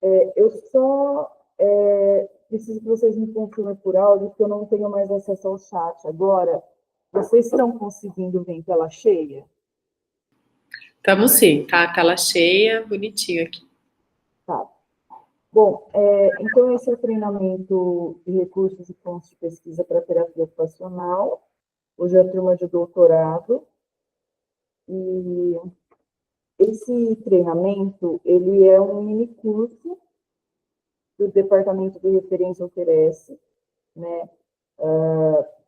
Eu só preciso que vocês me confirmem por áudio, porque eu não tenho mais acesso ao chat agora. Vocês estão conseguindo ver em tela cheia? Estamos sim, tá a tela cheia, bonitinho aqui. Tá. Bom, então esse é o treinamento de recursos e fontes de pesquisa para terapia ocupacional. Hoje é a turma de doutorado. E esse treinamento, ele é um mini curso que o Departamento de Referência oferece, né,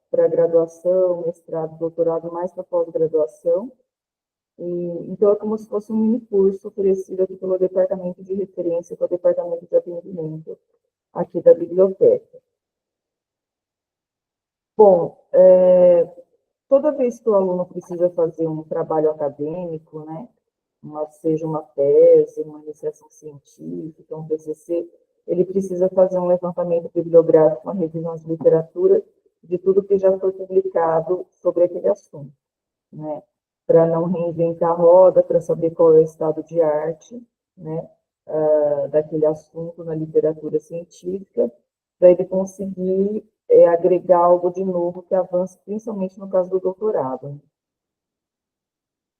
para graduação, mestrado, doutorado, mais para pós-graduação. Então, é como se fosse um mini curso oferecido aqui pelo Departamento de Referência, pelo Departamento de Atendimento aqui da biblioteca. Bom, toda vez que o aluno precisa fazer um trabalho acadêmico, né, seja uma tese, uma iniciação científica, um TCC, ele precisa fazer um levantamento bibliográfico, uma revisão de literatura de tudo que já foi publicado sobre aquele assunto, né? Para não reinventar a roda, para saber qual é o estado de arte, né? Daquele assunto na literatura científica, para ele conseguir agregar algo de novo que avance, principalmente no caso do doutorado.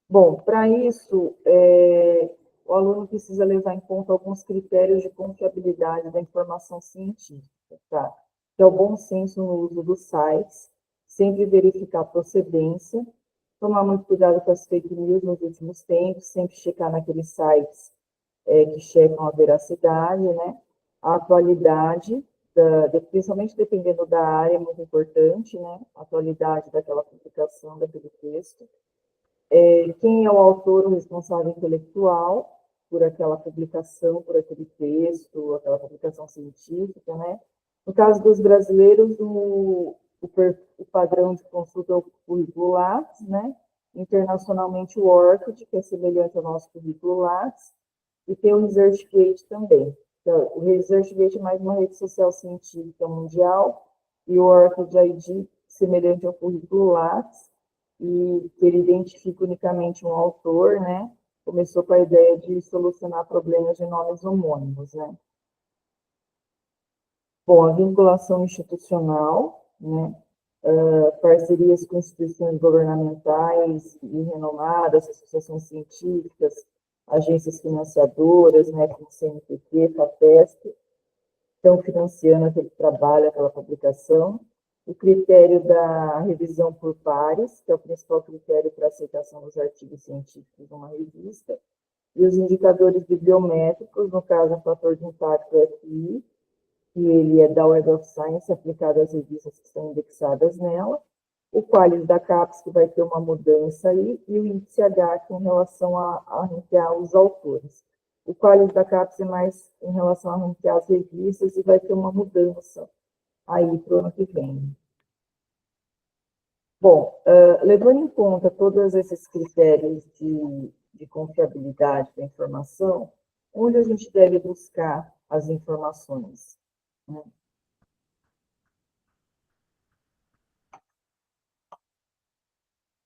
Bom, para isso, o aluno precisa levar em conta alguns critérios de confiabilidade da informação científica, tá? Que é o bom senso no uso dos sites, sempre verificar a procedência, tomar muito cuidado com as fake news nos últimos tempos, sempre checar naqueles sites que checam a veracidade, né? A atualidade, principalmente dependendo da área, é muito importante, né? A atualidade daquela publicação, daquele texto. Quem é o autor, o responsável intelectual por aquela publicação, por aquele texto, aquela publicação científica, né? No caso dos brasileiros, o padrão de consulta é o currículo Lattes, né? Internacionalmente o ORCID, que é semelhante ao nosso currículo Lattes, e tem o ResearchGate também. Então, o ResearchGate é mais uma rede social científica mundial, e o ORCID ID, semelhante ao currículo Lattes, e que ele identifica unicamente um autor, né? Começou com a ideia de solucionar problemas de nomes homônimos, né? Bom, a vinculação institucional, né? Parcerias com instituições governamentais e renomadas, associações científicas, agências financiadoras, né, como CNPq, FAPESP, estão financiando aquele trabalho, aquela publicação. O critério da revisão por pares, que é o principal critério para a aceitação dos artigos científicos numa revista, e os indicadores bibliométricos, no caso, o fator de impacto FI, que ele é da Web of Science, aplicado às revistas que estão indexadas nela, o qualis da CAPES, que vai ter uma mudança aí, e o índice H, que é em relação a ranquear os autores. O qualis da CAPES é mais em relação a ranquear as revistas e vai ter uma mudança aí para o ano que vem. Bom, levando em conta todos esses critérios de confiabilidade da informação, onde a gente deve buscar as informações, né?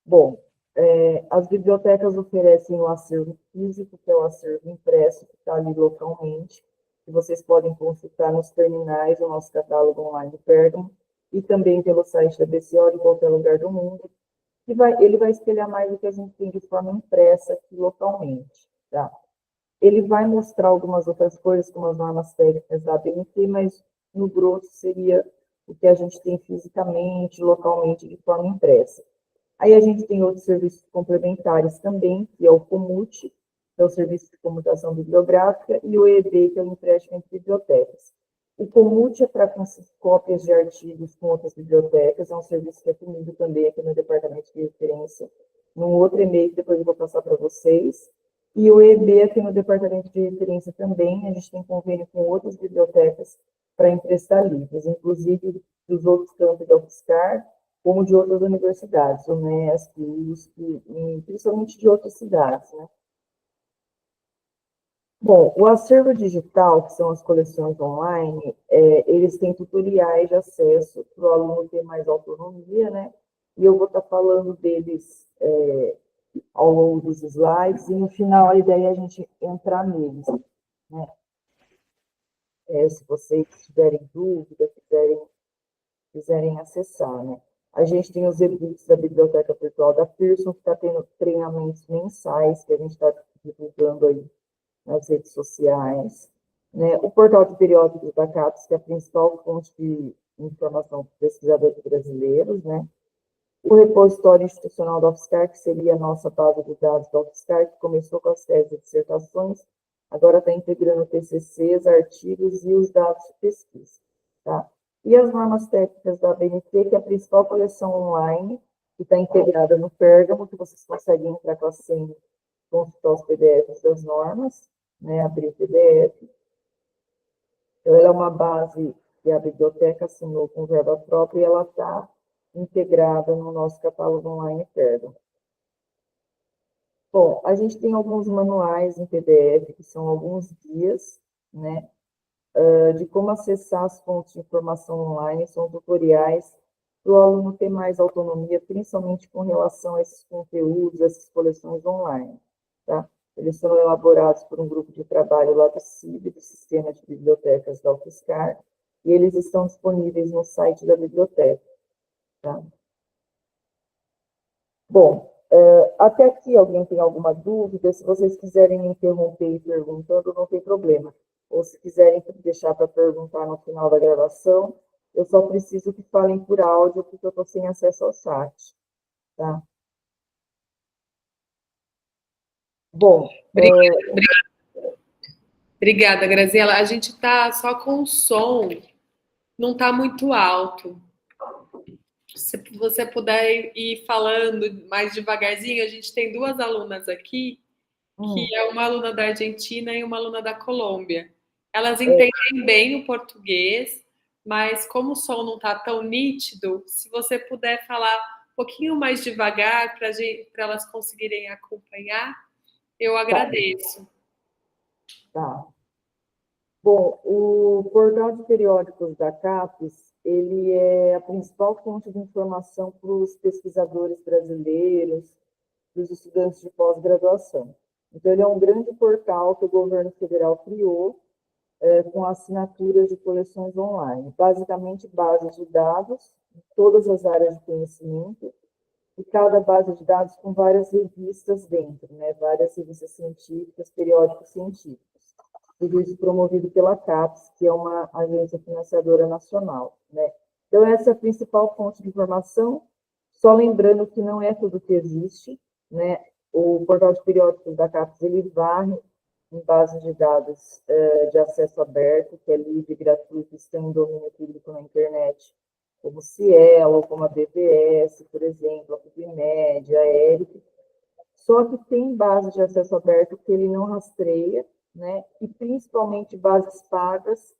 Bom, as bibliotecas oferecem o acervo físico, que é o acervo impresso, que está ali localmente, que vocês podem consultar nos terminais, o nosso catálogo online Pergamo, e também pelo site da BCO, de qualquer lugar do mundo, ele vai espelhar mais o que a gente tem de forma impressa aqui localmente, tá? Ele vai mostrar algumas outras coisas, como as normas técnicas da ABNT, mas no grosso seria o que a gente tem fisicamente, localmente, de forma impressa. Aí a gente tem outros serviços complementares também, que é o Comute, que é o Serviço de Comutação Bibliográfica, e o EB, que é o empréstimo entre bibliotecas. O Comute é para cópias de artigos com outras bibliotecas, é um serviço que é comigo também aqui no Departamento de Referência, num outro e-mail que depois eu vou passar para vocês. E o EB aqui no Departamento de Referência também, a gente tem convênio com outras bibliotecas para emprestar livros, inclusive dos outros campos da UFSCar, como de outras universidades, Unesp, USP, principalmente de outras cidades, né? Bom, o acervo digital, que são as coleções online, eles têm tutoriais de acesso para o aluno ter mais autonomia, né? E eu vou estar falando deles ao longo dos slides, e no final a ideia é a gente entrar neles, né? se vocês tiverem dúvida, quiserem acessar, né? A gente tem os e-books da Biblioteca Virtual da Pearson, que está tendo treinamentos mensais, que a gente está divulgando aí nas redes sociais, né? O portal de periódicos da CAPES, que é a principal fonte de informação para pesquisadores brasileiros, né? O repositório institucional da UFSCar, que seria a nossa base de dados da UFSCar, que começou com as teses e dissertações, agora está integrando TCCs, artigos e os dados de pesquisa, tá? E as normas técnicas da ABNT, que é a principal coleção online, que está integrada no Pérgamo, que vocês conseguem entrar com a senha, consultar os PDFs das normas, né, abrir o PDF. Então, ela é uma base que a biblioteca assinou com verba própria e ela está integrada no nosso catálogo online Pérgamo. Bom, a gente tem alguns manuais em PDF, que são alguns guias, né, de como acessar as fontes de informação online, são tutoriais para o aluno ter mais autonomia, principalmente com relação a esses conteúdos, essas coleções online, tá? Eles são elaborados por um grupo de trabalho lá do CIB, do Sistema de Bibliotecas da UFSCar, e eles estão disponíveis no site da biblioteca, tá? Bom, até aqui alguém tem alguma dúvida? Se vocês quiserem me interromper e perguntando, não tem problema. Ou se quiserem deixar para perguntar no final da gravação, eu só preciso que falem por áudio, porque eu estou sem acesso ao chat, tá? Bom, Obrigada, Graziela. A gente está só com o som, não está muito alto. Se você puder ir falando mais devagarzinho, a gente tem duas alunas aqui, que é uma aluna da Argentina e uma aluna da Colômbia. Elas entendem bem o português, mas como o som não está tão nítido, se você puder falar um pouquinho mais devagar para elas conseguirem acompanhar, eu agradeço. tá. Bom, o portal de periódicos da CAPES, ele é a principal fonte de informação para os pesquisadores brasileiros, para os estudantes de pós-graduação. Então, ele é um grande portal que o governo federal criou com assinaturas de coleções online, basicamente bases de dados de todas as áreas de conhecimento, e cada base de dados com várias revistas dentro, né? Várias revistas científicas, periódicos científicos. Tudo isso promovido pela CAPES, que é uma agência financiadora nacional, né? Então, essa é a principal fonte de informação, só lembrando que não é tudo que existe, né? O portal de periódicos da CAPES, ele varre em bases de dados de acesso aberto, que é livre, gratuito, estão em domínio público na internet, como o Cielo, como a BVS, por exemplo, a PubMed, a ERIC. Só que tem bases de acesso aberto que ele não rastreia, né? E principalmente bases pagas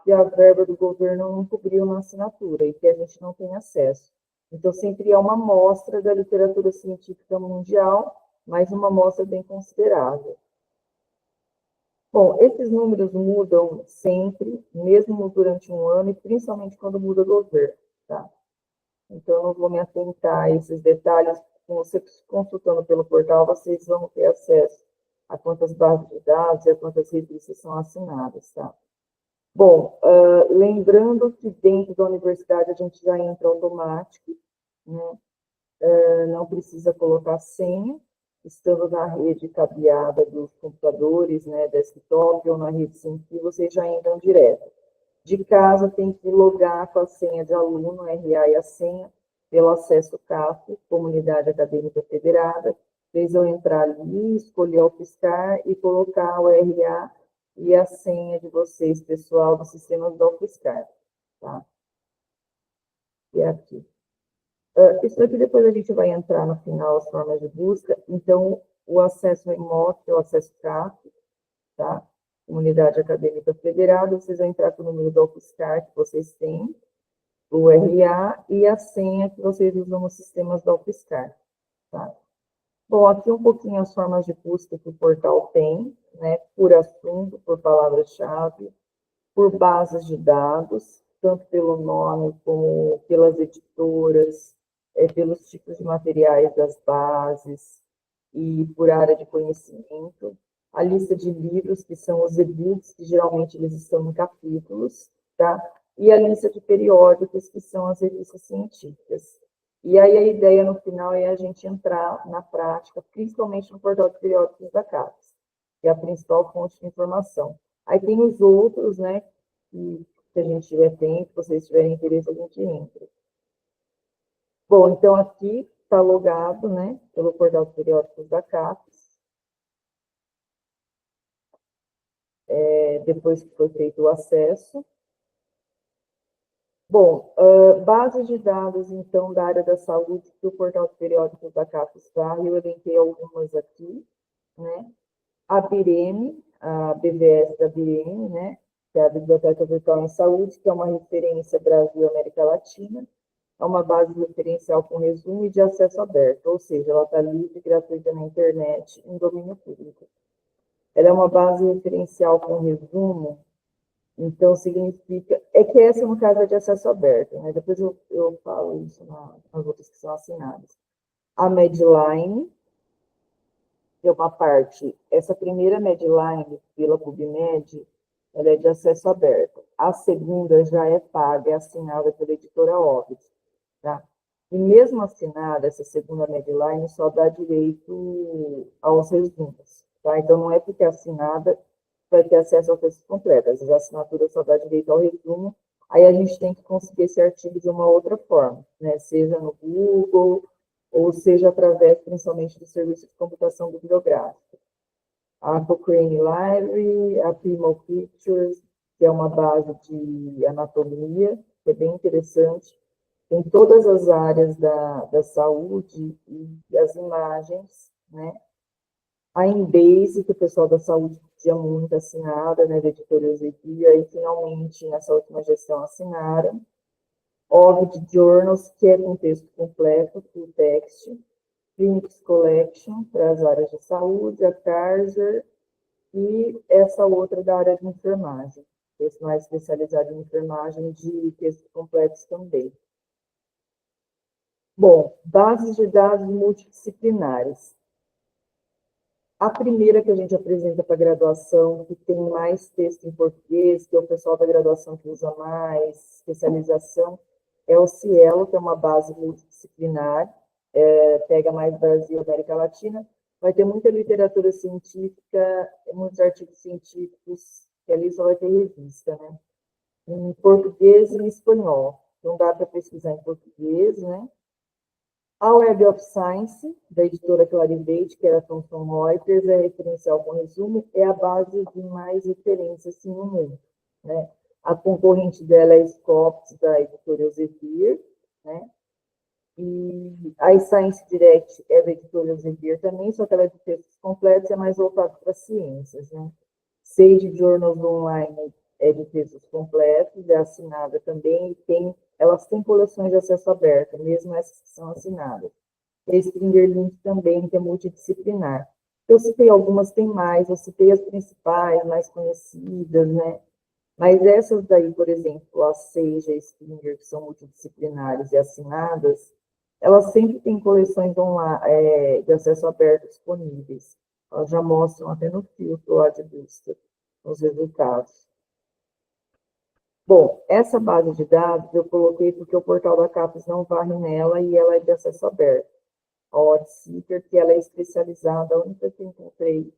que a verba do governo não cobriu na assinatura e que a gente não tem acesso. Então, sempre é uma amostra da literatura científica mundial, mas uma amostra bem considerável. Bom, esses números mudam sempre, mesmo durante um ano, e principalmente quando muda o governo, tá? Então, eu não vou me atentar a esses detalhes. Com você consultando pelo portal, vocês vão ter acesso a quantas bases de dados e a quantas revistas são assinadas, tá? Bom, lembrando que dentro da universidade a gente já entra automático, né? Não precisa colocar senha, estando na rede cabeada dos computadores, né, desktop ou na rede sem fio, vocês já entram direto. De casa tem que logar com a senha de aluno, RA e a senha, pelo acesso CAF, Comunidade Acadêmica Federada. Vocês vão entrar ali, escolher a UFSCar e colocar o RA e a senha de vocês, pessoal, dos sistemas da UFSCar, tá? E é aqui. Isso aqui depois a gente vai entrar no final, as formas de busca. Então, o acesso remoto é o acesso CAF, tá? Comunidade Acadêmica Federada, vocês vão entrar com o número da UFSCar que vocês têm, o RA e a senha que vocês usam nos sistemas da UFSCar, tá? Bom, aqui um pouquinho as formas de busca que o portal tem, né? Por assunto, por palavra-chave, por bases de dados, tanto pelo nome como pelas editoras, pelos tipos de materiais das bases e por área de conhecimento. a lista de livros, que são os e-books, que geralmente eles estão em capítulos, tá? E a lista de periódicos, que são as revistas científicas. E aí a ideia no final é a gente entrar na prática, principalmente no portal de periódicos da CAPES, que é a principal fonte de informação. Aí tem os outros, né, que se a gente tiver tempo, se vocês tiverem interesse, a gente entra. Bom, então aqui está logado, né, pelo portal de periódicos da CAPES. Depois que foi feito o acesso. Bom, bases de dados, então, da área da saúde, que o portal de periódicos da CAPES está, eu elenquei algumas aqui, né? A BIREM, a BVS da BIREM, né? Que é a Biblioteca Virtual em Saúde, que é uma referência Brasil e América Latina, é uma base referencial com resumo e de acesso aberto, ou seja, ela está livre e gratuita na internet, em domínio público. Ela é uma base referencial com resumo. Então, significa... É que essa, no caso, é de acesso aberto, né? Depois eu falo isso nas outras que são assinadas. A Medline, que é uma parte... Essa primeira Medline, pela PubMed, ela é de acesso aberto. A segunda já é paga, é assinada pela editora Ovid, tá? E mesmo assinada, essa segunda Medline só dá direito aos resumos, tá? Então, não é porque é assinada vai ter acesso ao texto completo. Às vezes a assinatura só dá direito ao resumo, aí a gente tem que conseguir esse artigo de uma outra forma, né? Seja no Google, ou seja através, principalmente, do serviço de computação bibliográfica. A Cochrane Library, a Primal Pictures, que é uma base de anatomia, que é bem interessante, em todas as áreas da saúde e as imagens, né? A Embase, que o pessoal da saúde pedia muito assinada, né, da editora Eusebia, e finalmente, nessa última gestão, assinaram. Ovid Journals, que é com texto completo, full text. Clinics Collection, para as áreas de saúde, a Kaiser, e essa outra da área de enfermagem, esse mais especializado em enfermagem, de textos completos também. Bom, bases de dados multidisciplinares. A primeira que a gente apresenta para a graduação, que tem mais texto em português, que é o pessoal da graduação que usa mais, especialização, é o Cielo, que é uma base multidisciplinar, pega mais Brasil e América Latina, vai ter muita literatura científica, muitos artigos científicos, que ali só vai ter revista, né? Em português e em espanhol. Não dá para pesquisar em português, né? A Web of Science, da editora Clarivate, que era a Thomson Reuters, é referencial com resumo, é a base de mais referências assim, no mundo, né? A concorrente dela é a Scopus, da editora Elsevier, né? E a Science Direct é da editora Elsevier também, só que ela é de textos completos e é mais voltada para ciências, né? Sage Journals Online é de textos completos, é assinada também, e elas têm coleções de acesso aberto, mesmo essas que são assinadas. E a Springer Link também, que é multidisciplinar. Eu citei algumas, tem mais, eu citei as principais, mais conhecidas, né? Mas essas daí, por exemplo, a Sage e a Springer, que são multidisciplinares e assinadas, elas sempre têm coleções online, de acesso aberto disponíveis. Elas já mostram até no filtro lá de busca os resultados. Bom, essa base de dados eu coloquei porque o portal da CAPES não varre nela e ela é de acesso aberto. A OutSeeker, que ela é especializada, a única que encontrei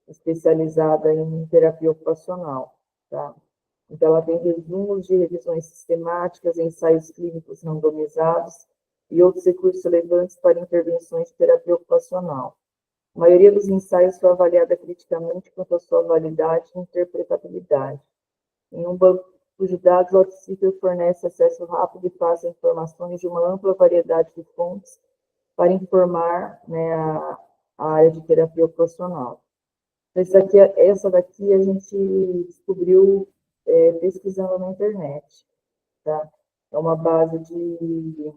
especializada em terapia ocupacional, tá? Então, ela tem resumos de revisões sistemáticas, ensaios clínicos randomizados e outros recursos relevantes para intervenções de terapia ocupacional. A maioria dos ensaios foi avaliada criticamente quanto à sua validade e interpretabilidade. Em um banco de dados, o OutSeeker fornece acesso rápido e fácil a informações de uma ampla variedade de fontes para informar, né, a área de terapia ocupacional. Essa daqui a gente descobriu pesquisando na internet, tá? É uma base de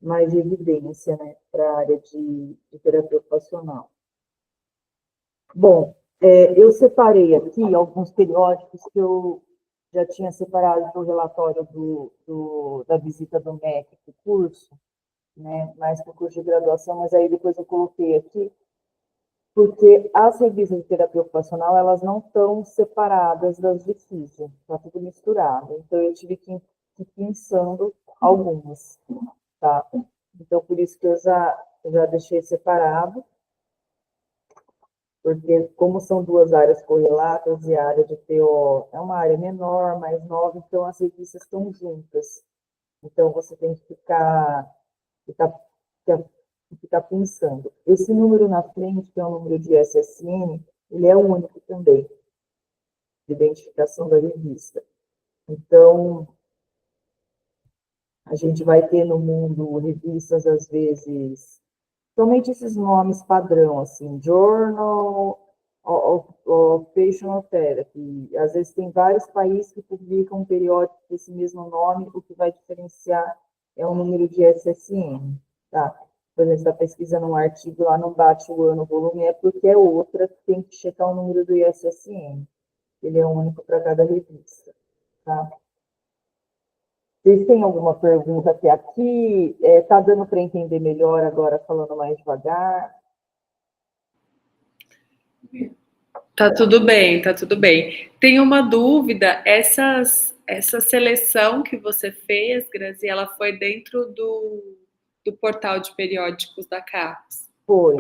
mais de evidência, né, para a área de terapia ocupacional. Bom, eu separei aqui alguns periódicos que eu já tinha separado para o relatório da visita do MEC para o curso, né, mais para o curso de graduação, mas aí depois eu coloquei aqui. Porque as revistas de terapia ocupacional, elas não estão separadas das de físio, está tudo misturado. Então, eu tive que ir pensando algumas, tá? Então, por isso que eu já deixei separado, porque como são duas áreas correlatas e a área de TO é uma área menor, mais nova, então as revistas estão juntas. Então, você tem que ficar, ficar pensando. Esse número na frente, que é o número de SSN, ele é único também, de identificação da revista. Então, a gente vai ter no mundo revistas, às vezes, somente esses nomes padrão, assim, Journal of Occupational Therapy. Às vezes tem vários países que publicam um periódico com esse mesmo nome, o que vai diferenciar é o número de SSN, tá? Por exemplo, você está pesquisando um artigo lá, não bate o ano, o volume, é porque é outra, tem que checar o número do ISSN. Ele é único para cada revista, tá? Vocês têm alguma pergunta até aqui? Está dando para entender melhor agora, falando mais devagar? Tá tudo bem, tá tudo bem. Tem uma dúvida, essa seleção que você fez, Grazi, ela foi dentro do portal de periódicos da CAPES? Foi,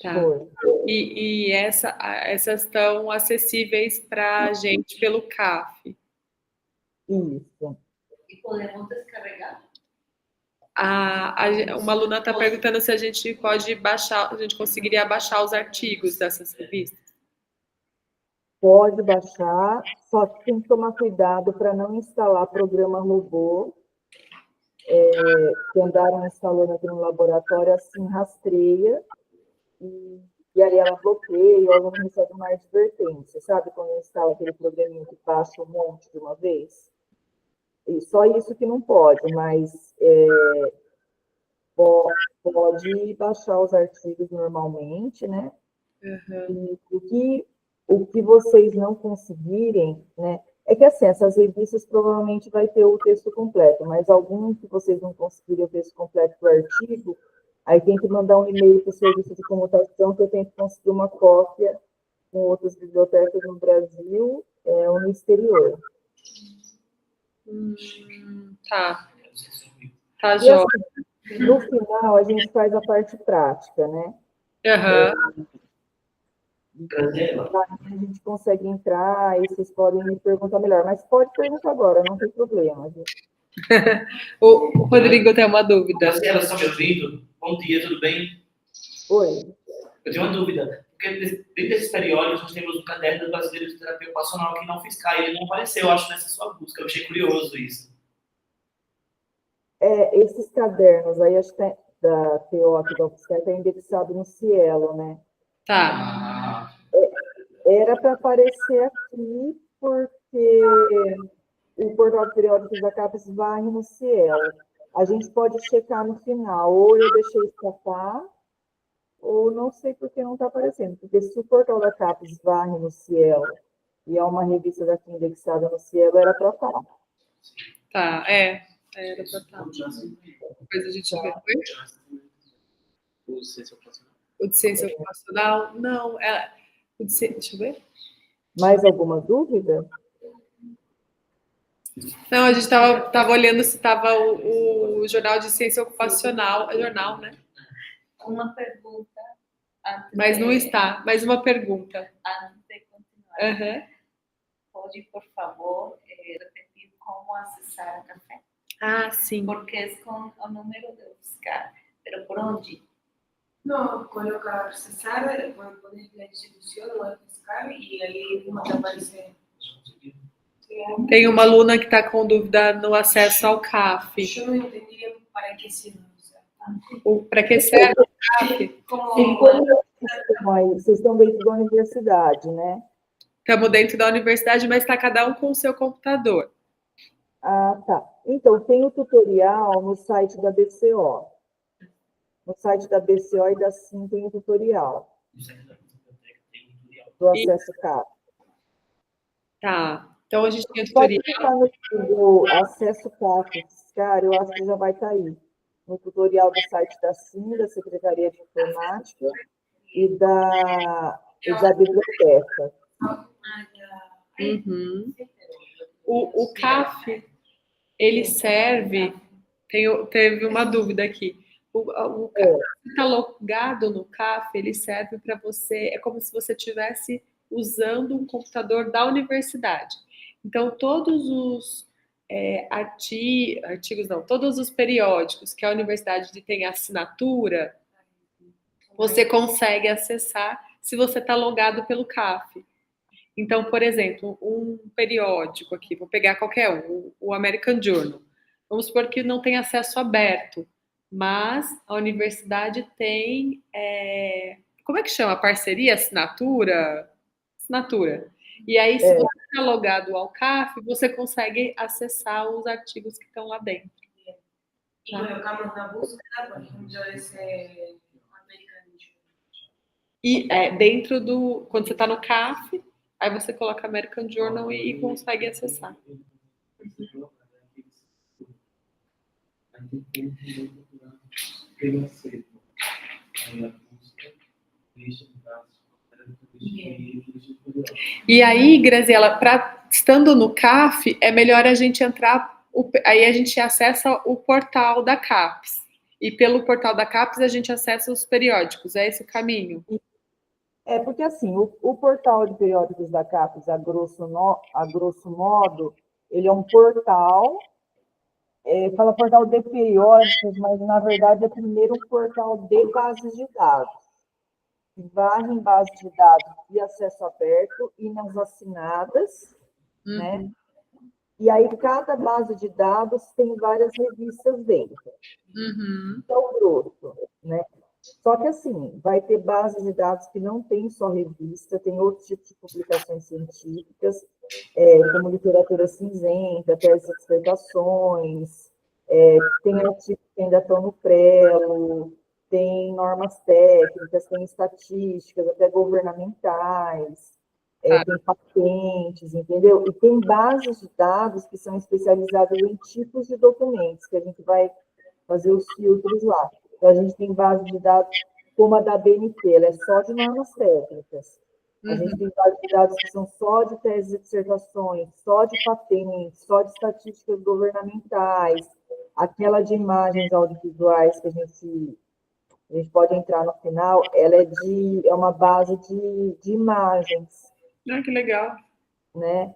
Tá. foi. E essas estão acessíveis para a gente pelo CAF. Isso. E podemos descarregar? Uma aluna está perguntando se a gente pode baixar, a gente conseguiria baixar os artigos dessas revistas. Pode baixar, só que tem que tomar cuidado para não instalar programa robô, que andaram instalando aqui no laboratório, assim, rastreia, e aí ela bloqueia, e o aluno recebe uma advertência, sabe? Quando instala aquele programinha que baixa um monte de uma vez. E só isso que não pode, mas pode baixar os artigos normalmente, né? Uhum. E o que vocês não conseguirem, né? É que assim, essas revistas provavelmente vai ter o texto completo, mas algum que vocês não conseguirem o texto completo do artigo, aí tem que mandar um e-mail para o serviço de comutação que eu tenho que conseguir uma cópia com outras bibliotecas no Brasil ou no exterior. Tá. Tá, E jóia. assim, no final a gente faz a parte prática, né? Uhum. A gente consegue entrar e vocês podem me perguntar melhor, mas pode perguntar agora, não tem problema. O Rodrigo tem uma dúvida. Marcela, está me ouvindo? Bom dia, tudo bem? Oi. Eu tenho uma dúvida, porque dentro desses periódicos nós temos o Caderno Brasileiro de Terapia Ocupacional que não fiscal, e ele não apareceu, eu acho, nessa sua busca. Eu achei curioso isso. Esses cadernos aí, acho que da TO aqui da UFSCar está indexado no Cielo, né? Tá. Era para aparecer aqui, porque o portal de periódicos da CAPES varre no Cielo. A gente pode checar no final, ou eu deixei escapar, ou não sei por que não está aparecendo. Porque se o portal da CAPES varre no Cielo e é uma revista daqui indexada no Cielo, era para estar. Tá, era para estar. Depois a gente vê. O ciência ocupacional. O de ciência ocupacional? Não, deixa eu ver. Mais alguma dúvida? Não, a gente estava olhando se estava o jornal de ciência ocupacional. É jornal, né? Uma pergunta. Mas não está. Mais uma pergunta. Antes de continuar. Uhum. Pode, por favor, repetir como acessar a café? Ah, sim. Porque é com o número de buscar. Pero por onde? No, colocar cesar, pones la institución o el fiscal y ahí mismo te aparece. Tem uma aluna que está com dúvida no acesso ao CAF. Yo no entendía para qué sirve. Para que serve o CAF? Vocês estão dentro da universidade, né? Estamos dentro da universidade, mas está cada um com o seu computador. Ah, tá. Então, tem o tutorial no site da BCO. No site da BCO e da SIM tem o tutorial do acesso CAF. Tá. Então, a gente tem o Pode tutorial. clicar no acesso CAF, cara, eu acho que já vai estar aí. No tutorial do site da SIM, da Secretaria de Informática, e da biblioteca. Uhum. O CAF, ele serve... Teve uma dúvida aqui. O CAF, se está logado no CAF, ele serve para você... É como se você estivesse usando um computador da universidade. Então, todos os artigos, não, todos os periódicos que a universidade tem assinatura, você consegue acessar se você está logado pelo CAF. Então, por exemplo, um periódico aqui, vou pegar qualquer um, o American Journal. Vamos supor que não tem acesso aberto, mas a universidade tem, como é que chama? Parceria, assinatura? Assinatura. E aí, se você está logado ao CAF, você consegue acessar os artigos que estão lá dentro. Y colocamos una búsqueda, por ejemplo, ese American Journal. E dentro do... Quando você está no CAF, aí você coloca American Journal e consegue acessar. E aí, Graziela, estando no CAF, é melhor a gente entrar... Aí a gente acessa o portal da CAPES. E pelo portal da CAPES a gente acessa os periódicos. É esse o caminho? Porque assim, o portal de periódicos da CAPES, a grosso modo, ele é um portal, fala portal de periódicos, mas na verdade é primeiro um portal de bases de dados. Varre em bases de dados de acesso aberto e nas assinadas, né? E aí cada base de dados tem várias revistas dentro. Então, grosso, né? Só que, assim, vai ter bases de dados que não tem só revista, tem outros tipos de publicações científicas, como literatura cinzenta, teses e dissertações, tem artigos que ainda estão no prelo, tem normas técnicas, tem estatísticas, até governamentais, tem patentes, entendeu? E tem bases de dados que são especializadas em tipos de documentos, que a gente vai fazer os filtros lá. Então, a gente tem base de dados como a da BNT, ela é só de normas técnicas. A gente tem base de dados que são só de teses e dissertações, só de patentes, só de estatísticas governamentais, aquela de imagens audiovisuais que a gente pode entrar no final, ela é uma base de imagens. Ah, que legal. Né?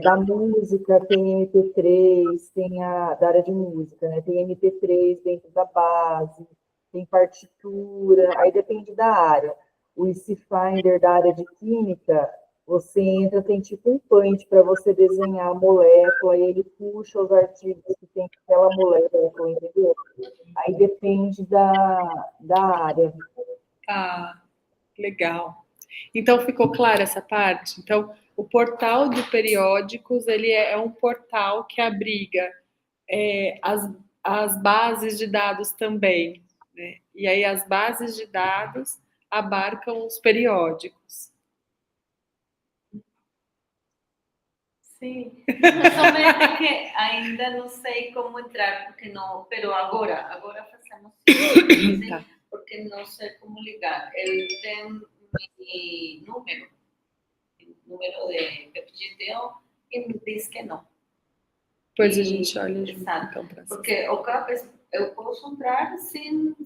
Da música tem MP3, tem da área de música, né? Tem MP3 dentro da base, tem partitura, aí depende da área. O EC Finder da área de química, você entra, tem tipo um punch para você desenhar a molécula, e ele puxa os artigos que tem aquela molécula, entendeu? Aí depende da área. Ah, legal. Então, ficou clara essa parte? Então, o portal de periódicos, ele é um portal que abriga as bases de dados também, né? E aí as bases de dados abarcam os periódicos. Sim, somente que ainda não sei como entrar, porque não, pero agora fazemos isso, Tá. porque não sei como ligar. Ele tem número de PepGTO e me diz que não. Depois a gente olha junto, Exato. então, para Porque o CAPES eu posso entrar sem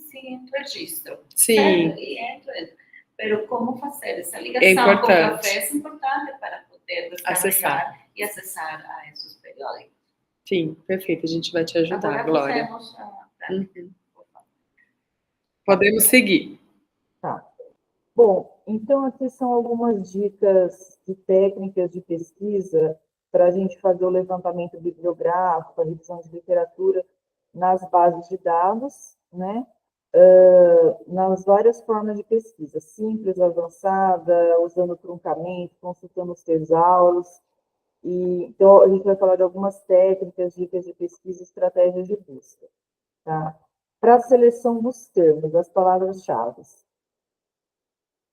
registro. Sim. Certo? E entro. Pero como fazer essa ligação É importante. com o café é importante para poder Acessar. e acessar a esses periódicos. Sim, perfeito. A gente vai te ajudar, Agora Glória. fazemos a prática. Podemos seguir. Tá. Bom, então aqui são algumas dicas de técnicas de pesquisa para a gente fazer o levantamento bibliográfico, a revisão de literatura nas bases de dados, né? Nas várias formas de pesquisa, simples, avançada, usando truncamento, consultando os tesauros. Então, a gente vai falar de algumas técnicas, dicas de pesquisa e estratégias de busca. Tá? Para a seleção dos termos, das palavras-chave.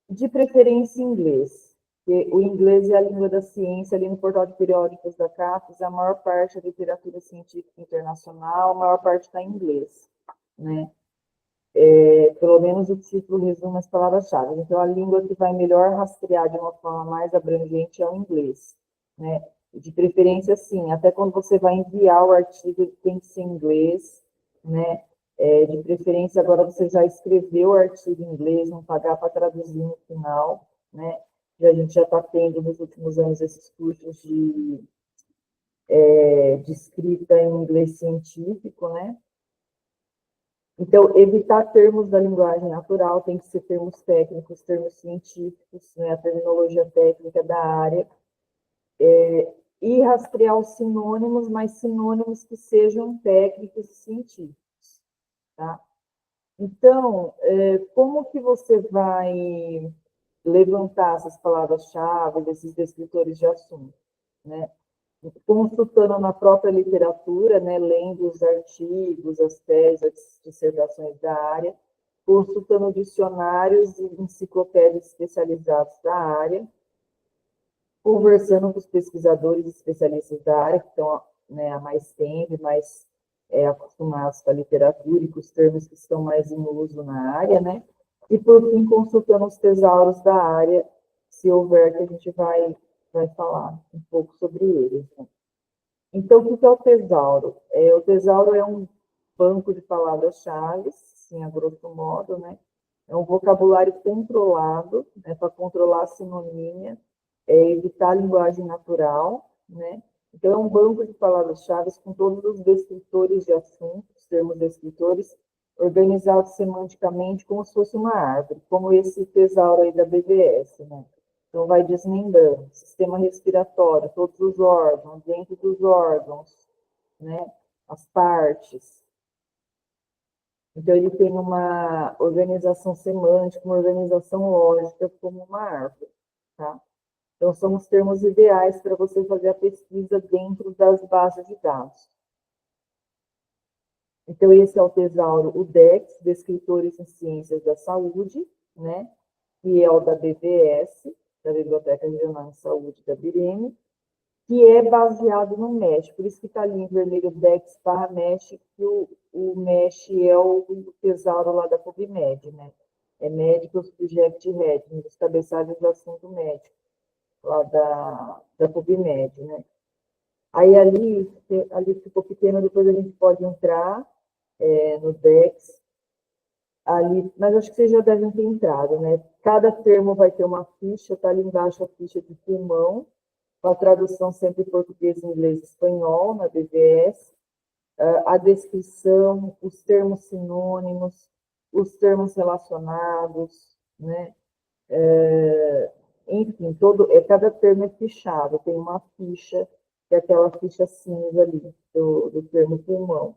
De preferência em inglês, porque o inglês é a língua da ciência, ali no portal de periódicos da CAPES, a maior parte da literatura científica internacional, a maior parte está em inglês, né? pelo menos o título resume as palavras-chave. Então, a língua que vai melhor rastrear de uma forma mais abrangente é o inglês, né? De preferência, sim, até quando você vai enviar o artigo, ele tem que ser em inglês, né? De preferência, agora você já escreveu o artigo em inglês, não pagar para traduzir no final, né? E a gente já está tendo, nos últimos anos, esses cursos de escrita em inglês científico, né? Então, evitar termos da linguagem natural, tem que ser termos técnicos, termos científicos, né? A terminologia técnica da área, e rastrear os sinônimos, mas sinônimos que sejam técnicos e científicos, tá? Então, como que você vai levantar essas palavras-chave, esses descritores de assunto, né? Consultando na própria literatura, né, lendo os artigos, as teses, as dissertações da área, consultando dicionários e enciclopédias especializados da área, conversando com os pesquisadores e especialistas da área, que estão, né, há mais tempo, mais acostumados com a literatura e com os termos que estão mais em uso na área, né? E, por fim, consultando os tesauros da área, se houver, que a gente vai falar um pouco sobre eles, né? Então, o que é o tesauro? O tesauro é um banco de palavras-chave, assim, a grosso modo, né? É um vocabulário controlado, né, para controlar a sinonímia, evitar a linguagem natural, né? Então, é um banco de palavras-chave com todos os descritores de assuntos, termos descritores, organizados semanticamente como se fosse uma árvore, como esse tesauro aí da BVS, né? Então, vai desmembrando. Sistema respiratório, todos os órgãos, dentro dos órgãos, né? As partes. Então, ele tem uma organização semântica, uma organização lógica, como uma árvore, tá? Então, são os termos ideais para você fazer a pesquisa dentro das bases de dados. Então, esse é o tesauro, o DEX, Descritores em Ciências da Saúde, né? Que é o da BVS, da Biblioteca Regional de Saúde da BIREME, que é baseado no MESH, por isso que está ali em vermelho DEX/MESH, que o MESH é o tesauro lá da PubMed, né? É Medical Subject Heading, os cabeçalhos do assunto médico, lá da PubMed, né? Aí ali ficou pequeno, depois a gente pode entrar no DEX, ali, mas acho que vocês já devem ter entrado, né? Cada termo vai ter uma ficha, está ali embaixo a ficha de pulmão, com a tradução sempre em português, inglês e espanhol, na BVS, a descrição, os termos sinônimos, os termos relacionados, né? Enfim, cada termo é fichado, tem uma ficha, que é aquela ficha cinza ali, do termo pulmão.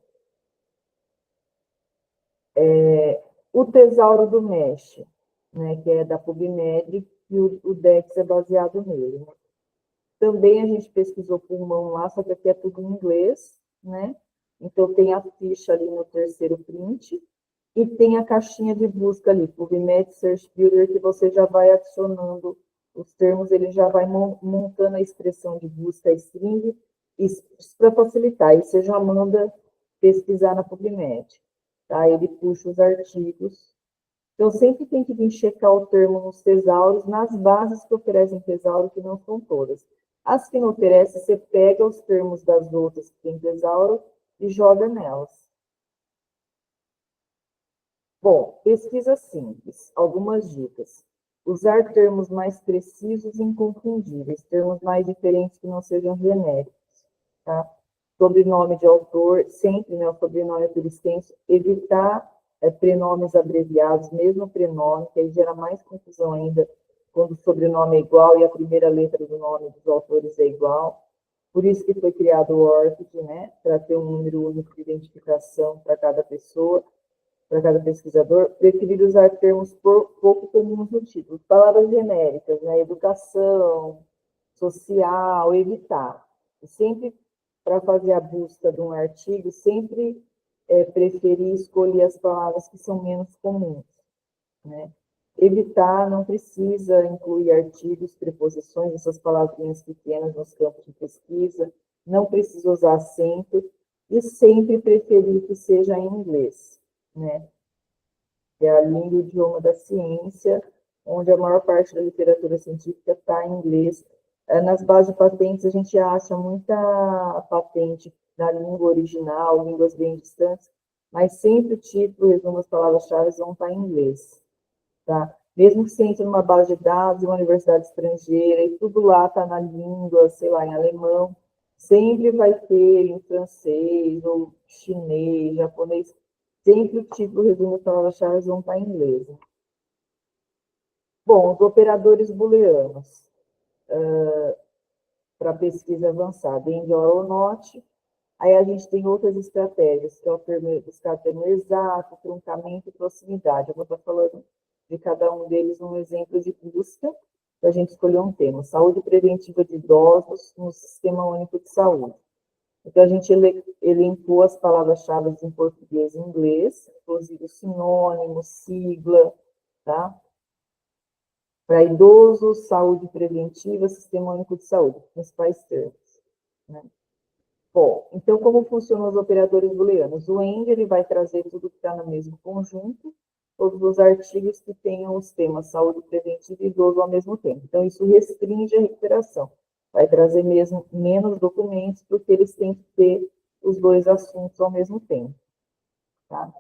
O tesauro do MESH, né, que é da PubMed, e o DEX é baseado nele, né? Também a gente pesquisou pulmão lá, só que aqui é tudo em inglês, né? Então, tem a ficha ali no terceiro print, e tem a caixinha de busca ali, PubMed Search Builder, que você já vai adicionando os termos, ele já vai montando a expressão de busca string, para facilitar. Aí você já manda pesquisar na PubMed. Tá? Ele puxa os artigos. Então, sempre tem que vir checar o termo nos tesauros, nas bases que oferecem tesauro, que não são todas. As que não oferecem, você pega os termos das outras que tem tesauro e joga nelas. Bom, pesquisa simples, algumas dicas. Usar termos mais precisos e inconfundíveis, termos mais diferentes que não sejam genéricos, tá? Sobrenome de autor, sempre, né, o sobrenome por extenso, evitar prenomes abreviados, mesmo prenome, que aí gera mais confusão ainda quando o sobrenome é igual e a primeira letra do nome dos autores é igual. Por isso que foi criado o ORCID, né, para ter um número único de identificação para cada pessoa, para cada pesquisador. Preferir usar termos pouco comuns no título. Palavras genéricas, né, educação, social, evitar. E sempre, para fazer a busca de um artigo, sempre preferir escolher as palavras que são menos comuns, né? Evitar, não precisa incluir artigos, preposições, essas palavrinhas pequenas nos campos de pesquisa, não precisa usar acento, e sempre preferir que seja em inglês, né? que é a língua e o idioma da ciência, onde a maior parte da literatura científica está em inglês. Nas bases de patentes, a gente acha muita patente na língua original, línguas bem distantes, mas sempre o título, o resumo das palavras-chave vão estar em inglês, tá? Mesmo que você entre numa base de dados de uma universidade estrangeira e tudo lá está na língua, sei lá, em alemão, sempre vai ter em francês, ou chinês, japonês, sempre o título, o resumo das palavras-chave vão estar em inglês. Bom, os operadores booleanos para pesquisa avançada, end, or ou not. Aí a gente tem outras estratégias, que é o buscar termo exato, truncamento e proximidade. Eu vou estar falando de cada um deles um exemplo de busca, para a gente escolher um tema. Saúde preventiva de idosos no Sistema Único de Saúde. Então, a gente elencou as palavras-chave em português e inglês, inclusive sinônimo, sigla, tá? Para idosos, saúde preventiva, Sistema Único de Saúde, principais termos, né? Bom, então, como funcionam os operadores booleanos? O AND, ele vai trazer tudo que está no mesmo conjunto, todos os artigos que tenham os temas saúde preventiva e idoso ao mesmo tempo. Então, isso restringe a recuperação. Vai trazer mesmo menos documentos, porque eles têm que ter os dois assuntos ao mesmo tempo, tá?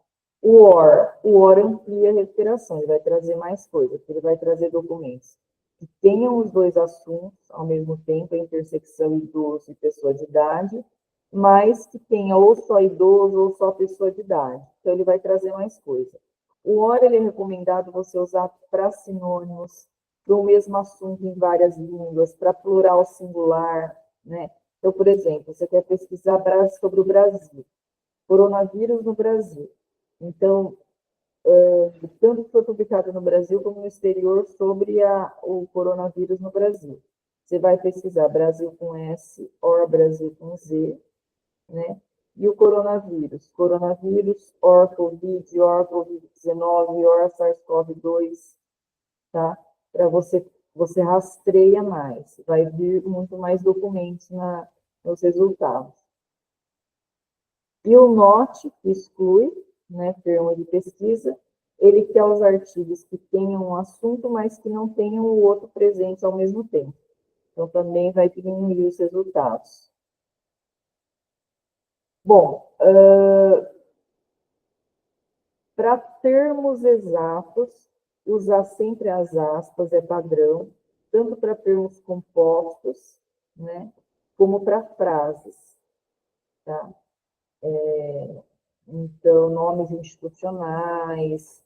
O OR amplia a recuperação, ele vai trazer mais coisas, ele vai trazer documentos que tenham os dois assuntos ao mesmo tempo, a intersecção idoso e pessoa de idade, mas que tenha ou só idoso ou só pessoa de idade. Então, ele vai trazer mais coisa. O OR, ele é recomendado você usar para sinônimos, para o mesmo assunto em várias línguas, para plural singular, né? Então, por exemplo, você quer pesquisar sobre o Brasil, coronavírus no Brasil. Então, tanto que foi publicado no Brasil como no exterior sobre o coronavírus no Brasil. Você vai pesquisar Brasil com S, or Brasil com Z, né? E o coronavírus, or Covid, or Covid-19, or SARS-CoV-2, tá? Para você rastreia mais, vai vir muito mais documentos nos resultados. E o NOT, que exclui, né, termo de pesquisa, ele quer os artigos que tenham um assunto, mas que não tenham o outro presente ao mesmo tempo. Então, também vai diminuir os resultados. Bom, para termos exatos, usar sempre as aspas é padrão, tanto para termos compostos, né, como para frases, tá? Então, nomes institucionais,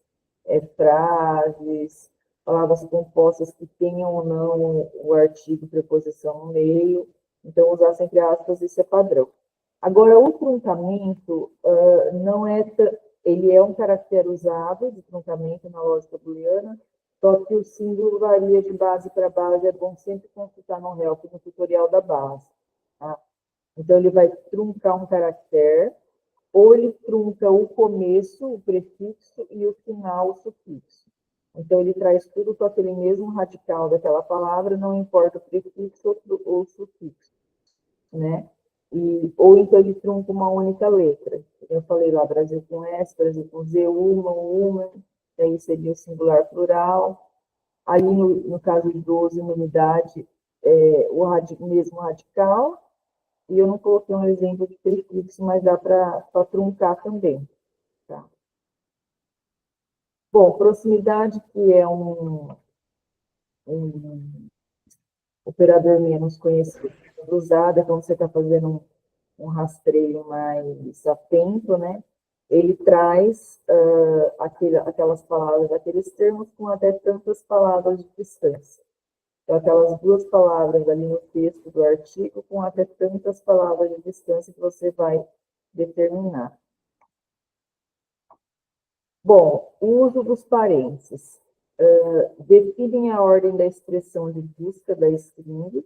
frases, palavras compostas que tenham ou não o artigo, preposição no meio. Então, usar sempre aspas, isso é padrão. Agora, o truncamento não é... Ele é um caractere usado de truncamento na lógica booleana, só que o símbolo varia de base para base, é bom sempre consultar no help, no tutorial da base, tá? Então, ele vai truncar um caractere, ou ele trunca o começo, o prefixo, e o final, o sufixo. Então, ele traz tudo com aquele mesmo radical daquela palavra, não importa o prefixo ou o sufixo, né? Ou então ele trunca uma única letra. Eu falei lá, Brasil com S, Brasil com Z, uma, aí seria o singular plural. Ali, no caso de 12, uma unidade, o mesmo radical. E eu não coloquei um exemplo de prefixo, mas dá para truncar também. Tá? Bom, proximidade, que é um operador menos conhecido, usado, é quando você está fazendo um rastreio mais atento, né? Ele traz aquelas palavras, aqueles termos com até tantas palavras de distância. Então, aquelas duas palavras ali no texto do artigo, com até tantas palavras de distância que você vai determinar. Bom, o uso dos parênteses. Definem a ordem da expressão de busca da string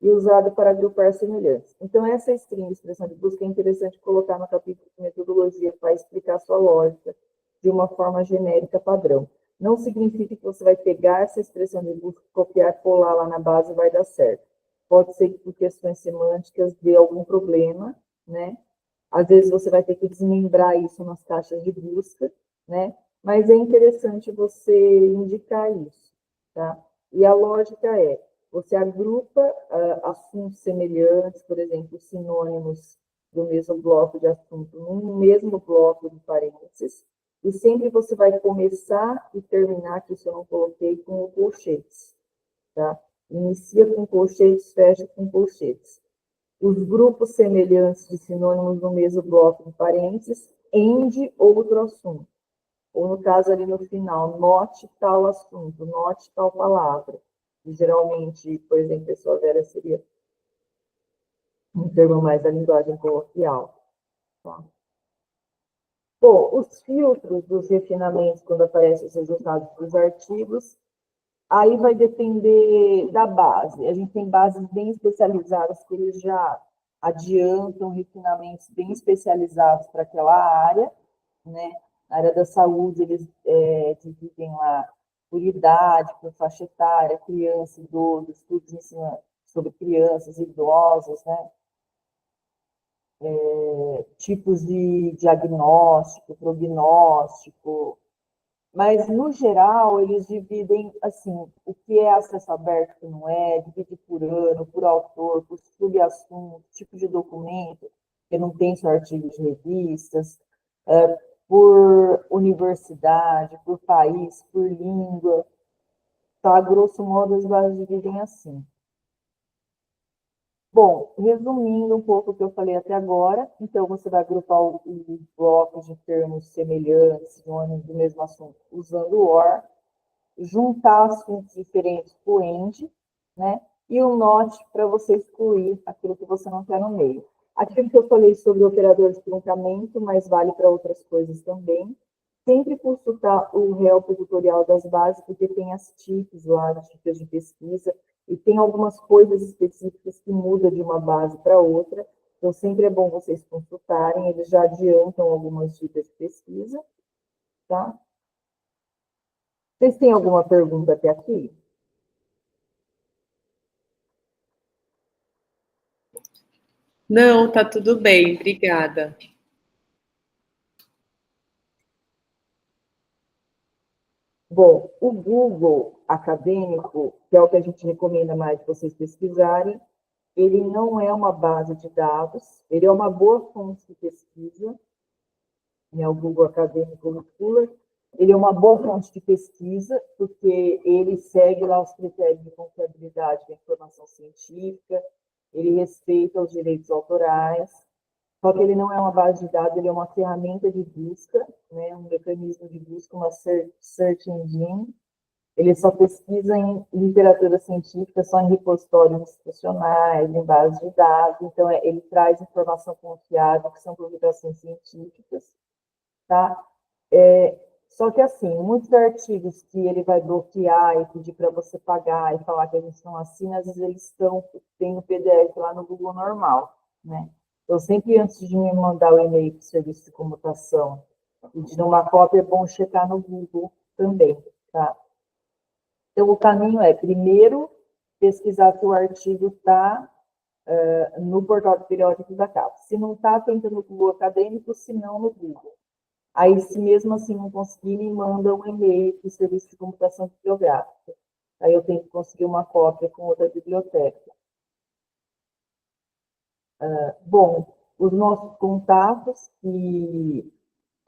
e usado para agrupar semelhantes. Então, essa string, expressão de busca, é interessante colocar no capítulo de metodologia para explicar sua lógica de uma forma genérica padrão. Não significa que você vai pegar essa expressão de busca, copiar, colar lá na base e vai dar certo. Pode ser que por questões semânticas dê algum problema, né? Às vezes você vai ter que desmembrar isso nas caixas de busca, né? mas é interessante você indicar isso, tá? E a lógica é, você agrupa assuntos semelhantes, por exemplo, sinônimos do mesmo bloco de assunto, num mesmo bloco de parênteses, e sempre você vai começar e terminar, que isso eu não coloquei, com o colchetes, tá? Inicia com colchetes, fecha com colchetes. Os grupos semelhantes de sinônimos no mesmo bloco de parênteses, ende outro assunto. Ou no caso ali no final, note tal assunto, note tal palavra. E, geralmente, por exemplo, pessoa vera seria um termo mais da linguagem coloquial. Tá? Bom, os filtros dos refinamentos, quando aparecem os resultados dos artigos, aí vai depender da base. A gente tem bases bem especializadas que eles já adiantam refinamentos bem especializados para aquela área, né? Na área da saúde, eles dividem lá por idade, por faixa etária, criança, idoso, estudos ensinam sobre crianças, idosos, né? Tipos de diagnóstico, prognóstico, mas, no geral, eles dividem, assim, o que é acesso aberto, o que não é, divide por ano, por autor, por subassunto, tipo de documento, que não tem só artigos de revistas, por universidade, por país, por língua. Tá? Grosso modo, as bases dividem assim. Bom, resumindo um pouco o que eu falei até agora, então você vai agrupar os blocos de termos semelhantes, sinônimos do mesmo assunto, usando o OR, juntar assuntos diferentes com o END, né? E o NOT para você excluir aquilo que você não quer no meio. Aquilo que eu falei sobre o operador de truncamento, mas vale para outras coisas também. Sempre consultar o help tutorial das bases, porque tem as TIPs lá, as dicas de pesquisa, e tem algumas coisas específicas que mudam de uma base para outra. Então, sempre é bom vocês consultarem, eles já adiantam algumas dicas de pesquisa, tá? Vocês têm alguma pergunta até aqui? Não, tá tudo bem, obrigada. Bom, o Google acadêmico, que é o que a gente recomenda mais vocês pesquisarem, ele não é uma base de dados, ele é uma boa fonte de pesquisa, né, o Google Acadêmico Scholar, ele é uma boa fonte de pesquisa, porque ele segue lá os critérios de confiabilidade da informação científica, ele respeita os direitos autorais, só que ele não é uma base de dados, ele é uma ferramenta de busca, né, um mecanismo de busca, uma search engine. Ele só pesquisa em literatura científica, só em repositórios institucionais, em bases de dados. Então, ele traz informação confiável, que são publicações científicas, tá? Só que, assim, muitos artigos que ele vai bloquear e pedir para você pagar e falar que a gente não assina, às vezes eles tem no PDF lá no Google normal, né? Eu sempre, antes de me mandar o e-mail para o serviço de comutação e de uma cópia, é bom checar no Google também, tá? Então, o caminho é, primeiro, pesquisar se o artigo está no portal de periódicos da CAPES. Se não está, tenta no Google Acadêmico, se não, no Google. Aí, se mesmo assim não conseguir, me manda um e-mail para o Serviço de Computação Bibliográfica. Aí eu tento conseguir uma cópia com outra biblioteca. Bom, os nossos contatos, que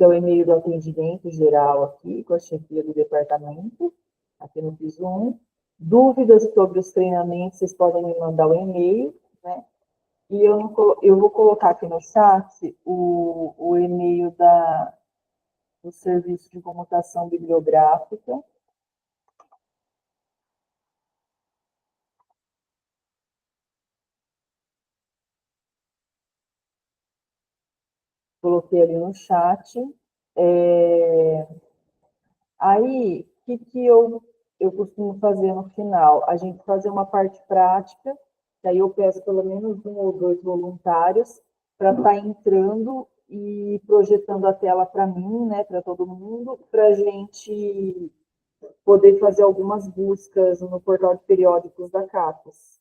é o e-mail do atendimento geral aqui, com a chefia do departamento, aqui no piso 1. Dúvidas sobre os treinamentos, vocês podem me mandar o e-mail, né? E eu vou colocar aqui no chat o e-mail do Serviço de Comutação Bibliográfica. Coloquei ali no chat. Aí, o que eu costumo fazer no final? A gente fazer uma parte prática, que aí eu peço pelo menos um ou dois voluntários para estar entrando e projetando a tela para mim, né, para todo mundo, para a gente poder fazer algumas buscas no portal de periódicos da CAPES.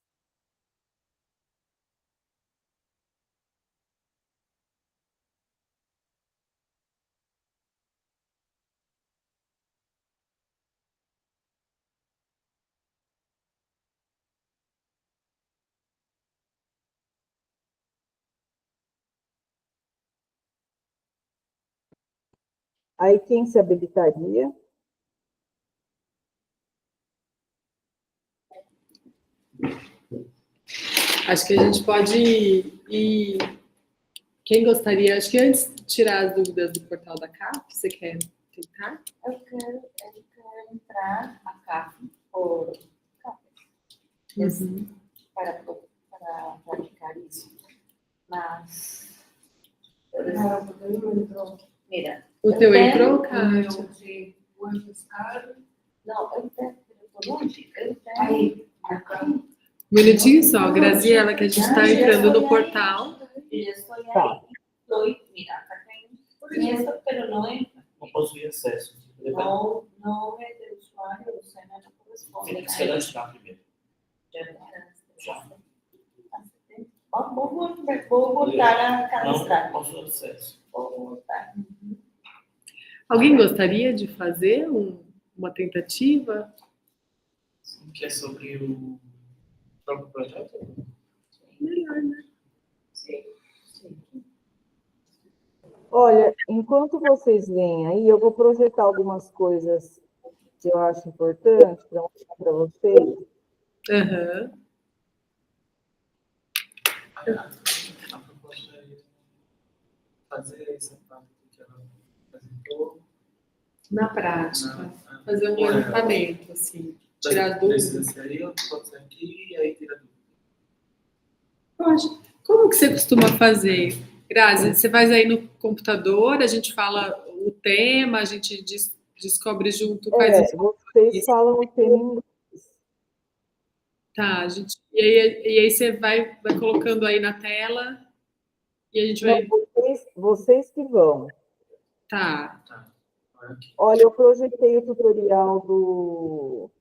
Aí quem se habilitaria? Acho que a gente pode ir. Quem gostaria? Acho que antes de tirar as dúvidas do portal da CAP, você quer tentar? Eu quero entrar na CAF por CAPES, para praticar isso. Mas, Claro, porque ele não entrou. mira, O eu teu tenho- entrou, Kátia? Se pode pescar, Não, eu tenho, eu tô longe, eu tenho. aí, acá. Um minutinho só, Graziela, que a gente está entrando no portal. Y yo estoy Tá. ahí, estoy, mira, acá tengo esto, pero no entra. Não possui acesso. No es de usuario, o sea, no corresponde. Tem que se cadastrar primeiro. Vou voltar a cadastrar. Não possui acesso. Vou voltar. Alguém gostaria de fazer uma tentativa? Que é sobre o próprio projeto? Melhor, né? Olha, enquanto vocês veem aí, eu vou projetar algumas coisas que eu acho importantes para mostrar para vocês. Aham. A proposta é fazer essa parte que ela apresentou. Na prática. na- Fazer um com ela. levantamento, assim. Tirar dúvidas. Precisa ser aí, pode ser aqui, e aí tira dúvida. Pode. Como que você costuma fazer? Grazi, você faz aí no computador, a gente fala o tema, a gente descobre junto quais Vocês falam o tema em inglês. Tá, e aí você vai colocando aí na tela e a gente vai. Não, vocês que vão. Tá. Olha aqui. Olha, eu projetei o tutorial do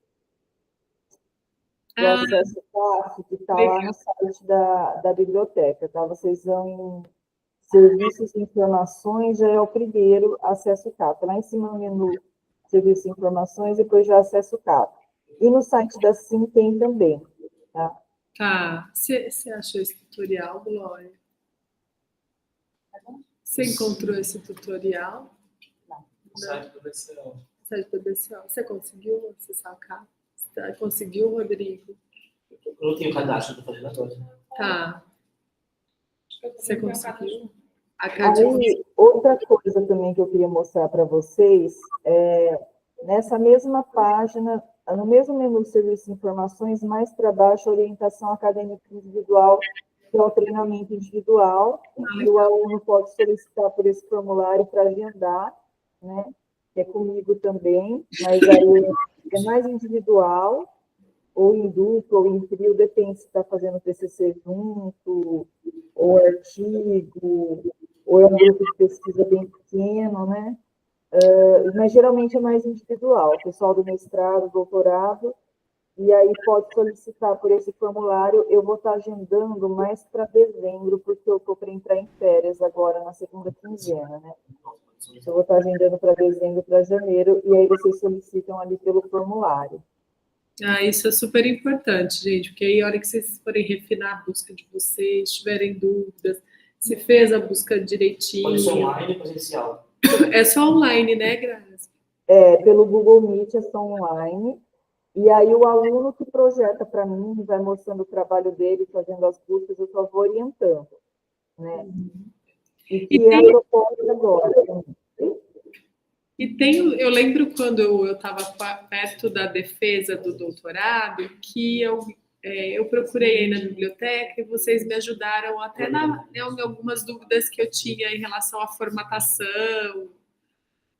acesso fácil, que está lá no site da biblioteca, tá? Vocês vão em serviços e informações, já é o primeiro acesso CAP. Lá em cima no menu serviços e informações, depois já acesso CAP. E no site da SIM tem também, tá? Tá. Você achou esse tutorial, Glória? Você encontrou esse tutorial? O site do BCO. Site do BCO. Você conseguiu acessar o CAP? Conseguiu, Rodrigo? Eu não tenho cadastro, estou fazendo agora. Tá. Você conseguiu? A Cátia Aí, outra coisa também que eu queria mostrar para vocês, nessa mesma página, no mesmo menu Serviços e Informações, mais para baixo, orientação acadêmica individual, que é o treinamento individual, e o aluno pode solicitar por esse formulário para agendar, né? Que é comigo também, mas aí é mais individual, ou em duplo, ou em trio, depende se está fazendo TCC junto, ou artigo, ou é um grupo de pesquisa bem pequeno, né? Mas geralmente é mais individual, o pessoal do mestrado, doutorado, e aí pode solicitar por esse formulário. Eu vou estar agendando mais para dezembro, porque eu estou para entrar em férias agora na segunda quinzena, né? Eu vou estar agendando para dezembro, para janeiro, e aí vocês solicitam ali pelo formulário. isso é super importante, gente, porque aí a hora que vocês forem refinar a busca de vocês, tiverem dúvidas, se fez a busca direitinho. Pode ser online ou presencial? É só online, né, Grazi? Pelo Google Meet é só online, e aí o aluno que projeta para mim, vai mostrando o trabalho dele, fazendo as buscas, eu só vou orientando, né? E que é a proposta agora também. Eu lembro quando eu estava perto da defesa do doutorado, que eu procurei aí na biblioteca e vocês me ajudaram até em algumas dúvidas que eu tinha em relação à formatação.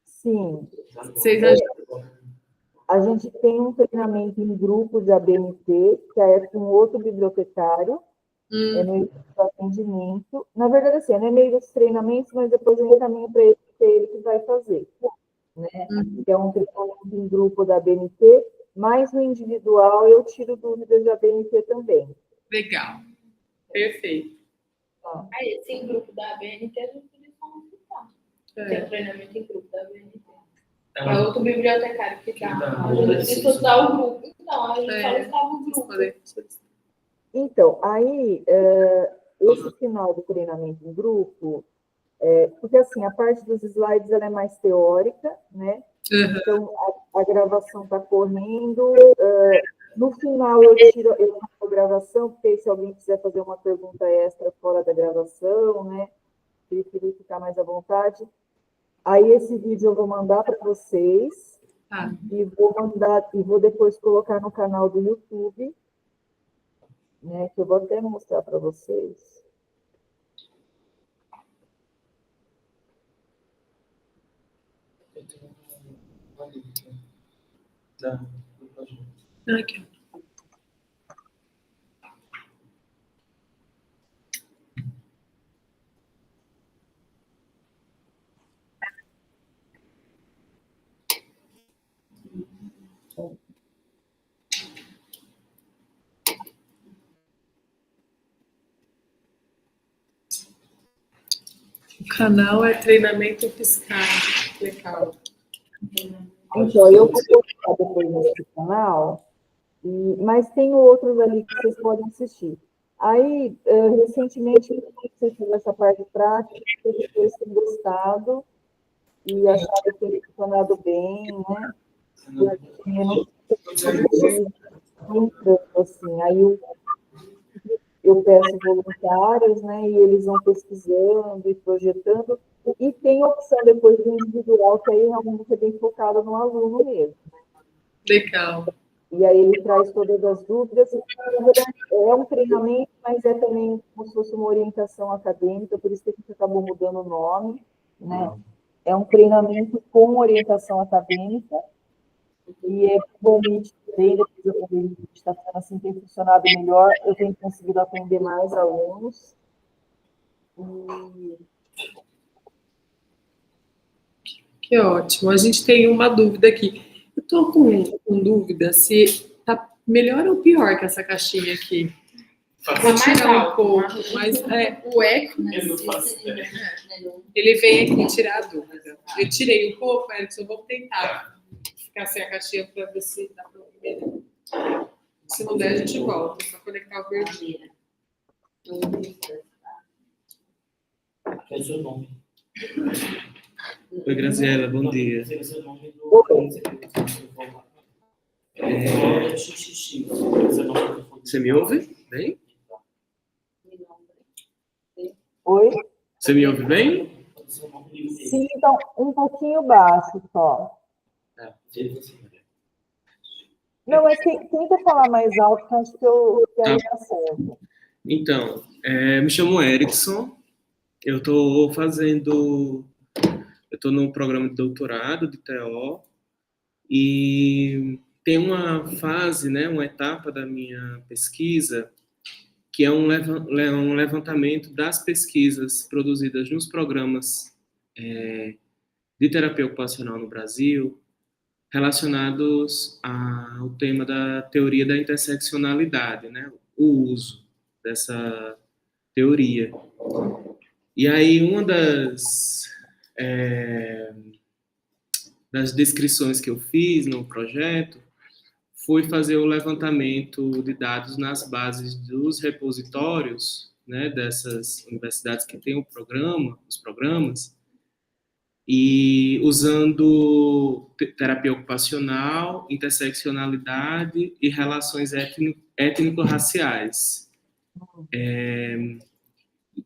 Sim. Vocês ajudaram? A gente tem um treinamento em grupo de ABNT, que é com outro bibliotecário, é no início do atendimento. Na verdade, assim, não é meio dos treinamentos, mas depois eu encaminho para ele, que é ele que vai fazer, né? Que é um treinamento em grupo da ABNT, mas no individual eu tiro dúvidas de ABNT também. Legal. Perfeito. Aí, esse grupo da ABNT, a gente pode consultar. Tem um treinamento em grupo da ABNT. É outro bibliotecário que dá. A gente precisa usar o grupo. Então, a gente só estava o grupo. Então, aí, esse final do treinamento em grupo, Porque, assim, a parte dos slides ela é mais teórica, né? Então, a gravação está correndo. No final, eu tiro a gravação, porque aí, se alguém quiser fazer uma pergunta extra fora da gravação, né? Prefiro ficar mais à vontade. Aí, esse vídeo eu vou mandar para vocês. E vou depois colocar no canal do YouTube, né? Que eu vou até mostrar para vocês. Eu tenho uma dúvida do projeto. Aqui. O canal é treinamento fiscal. Legal. Então, eu vou colocar depois nesse canal, mas tem outros ali que vocês podem assistir. Aí, recentemente, eu comecei a fazer essa parte prática, porque vocês têm gostado e achado que tem funcionado bem, né? Porque não assim, aí eu peço voluntários, né? E eles vão pesquisando e projetando. E tem a opção depois do individual, que aí realmente é bem focado no aluno mesmo. Legal. E aí ele traz todas as dúvidas. Na verdade, é um treinamento, mas é também como se fosse uma orientação acadêmica, por isso que a gente acabou mudando o nome, né? É um treinamento com orientação acadêmica, e é bom também, depois eu vou ver que está ficando assim, tem funcionado melhor, eu tenho conseguido atender mais alunos. Que ótimo. A gente tem uma dúvida aqui. Eu estou com dúvida se tá melhor ou pior que essa caixinha aqui. Vou tirar um pouco, mas o eco, Eu não faço ideia. ele vem aqui tirar a dúvida. Eu tirei um pouco, Erickson, eu vou tentar ficar sem a caixinha para ver se dá para ouvir melhor. Se não der, a gente volta, para conectar o verdinho. É o seu nome. Oi, Graziela, bom dia. É o seu nome do... Você me ouve bem? Oi? Você me ouve bem? Sim, então, um pouquinho baixo só. Não, mas tenta falar mais alto, que acho que aí é certo. Então, me chamo Erickson, eu estou no programa de doutorado de TO, e tem uma fase, né, uma etapa da minha pesquisa, que é um levantamento das pesquisas produzidas nos programas de terapia ocupacional no Brasil, relacionados ao tema da teoria da interseccionalidade, né, o uso dessa teoria. E aí, uma das descrições que eu fiz no projeto foi fazer o levantamento de dados nas bases dos repositórios, né, dessas universidades que têm os programas, e usando terapia ocupacional, interseccionalidade e relações étnico-raciais.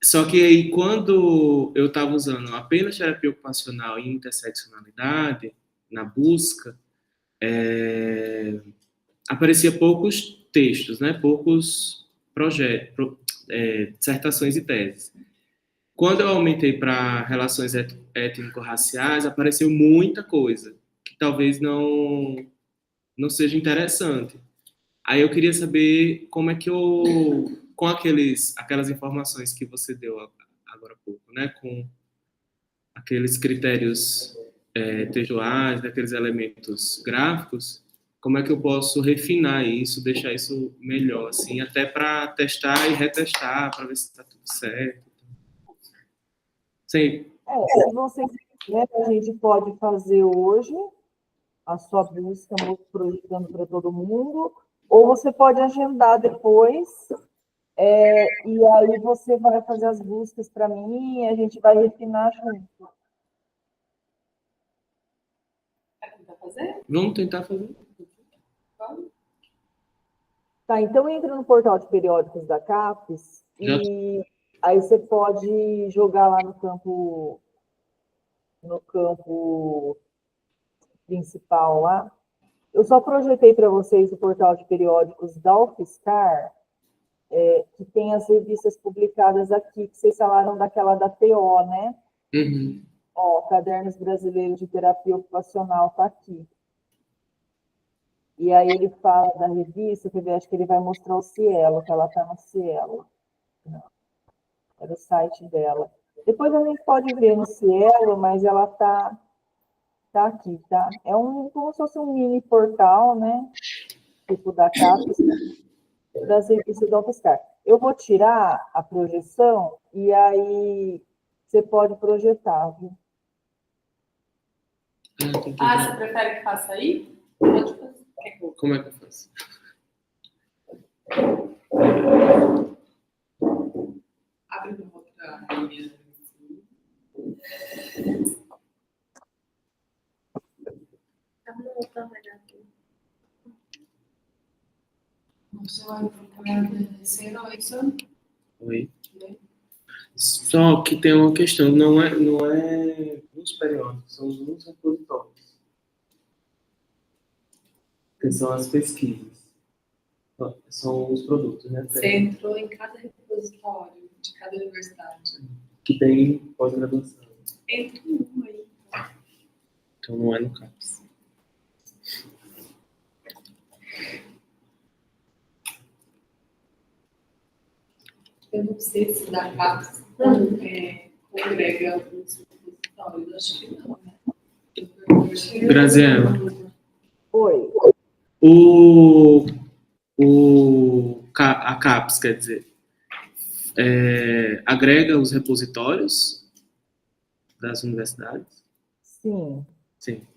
Só que aí, quando eu estava usando apenas terapia ocupacional e interseccionalidade na busca, aparecia poucos textos, né? Poucos projetos, dissertações e teses. Quando eu aumentei para relações étnico-raciais, apareceu muita coisa que talvez não seja interessante. Aí eu queria saber como é que com aquelas informações que você deu agora há pouco, né? Com aqueles critérios textuais, daqueles elementos gráficos, como é que eu posso refinar isso, deixar isso melhor, assim, até para testar e retestar, para ver se está tudo certo. Sim. Se você quiser, a gente pode fazer hoje a sua busca projetando para todo mundo, ou você pode agendar depois E aí você vai fazer as buscas para mim e a gente vai refinar junto. Quer tentar fazer? Vamos tentar fazer. Vamos? Tá, então entra no portal de periódicos da CAPES e aí você pode jogar lá no campo principal lá. Eu só projetei para vocês o portal de periódicos da UFSCar, que tem as revistas publicadas aqui, que vocês falaram daquela da TO, né? Uhum. Ó, Cadernos Brasileiros de Terapia Ocupacional está aqui. E aí ele fala da revista, que eu acho que ele vai mostrar o Cielo, que ela está no Cielo. Não, era o site dela. Depois a gente pode ver no Cielo, mas ela tá aqui, tá? É como se fosse um mini portal, né? Tipo da CAPES, das revistas da UFSCar. Eu vou tirar a projeção e aí você pode projetar, viu? Você prefere que faça aí? Pode fazer. Como é que eu faço? Abre uma outra reunião. Tá voltando aqui. Você vai agradecer a isso? Oi. Só que tem uma questão, não é os periódicos, são os repositórios. Que são as pesquisas. São os produtos, né? Você entrou em cada repositório de cada universidade. Que tem pós-graduação. Entra em um aí. Então não é no CAPES. Eu não sei se da CAPES congrega alguns repositórios. Acho que não, né? Graziela. Oi. A CAPES, quer dizer, agrega os repositórios das universidades? Sim. Sim.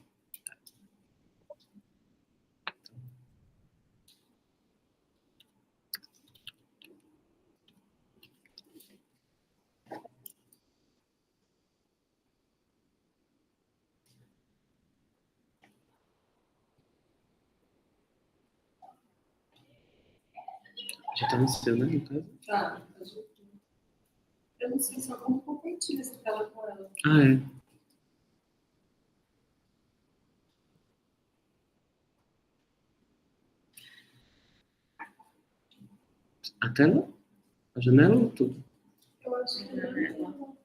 Já tá no seu, né, no caso? Tá. Eu não sei só como compartilha essa tela com ela. Ah, é. A tela? A janela ou tudo? Eu acho que não.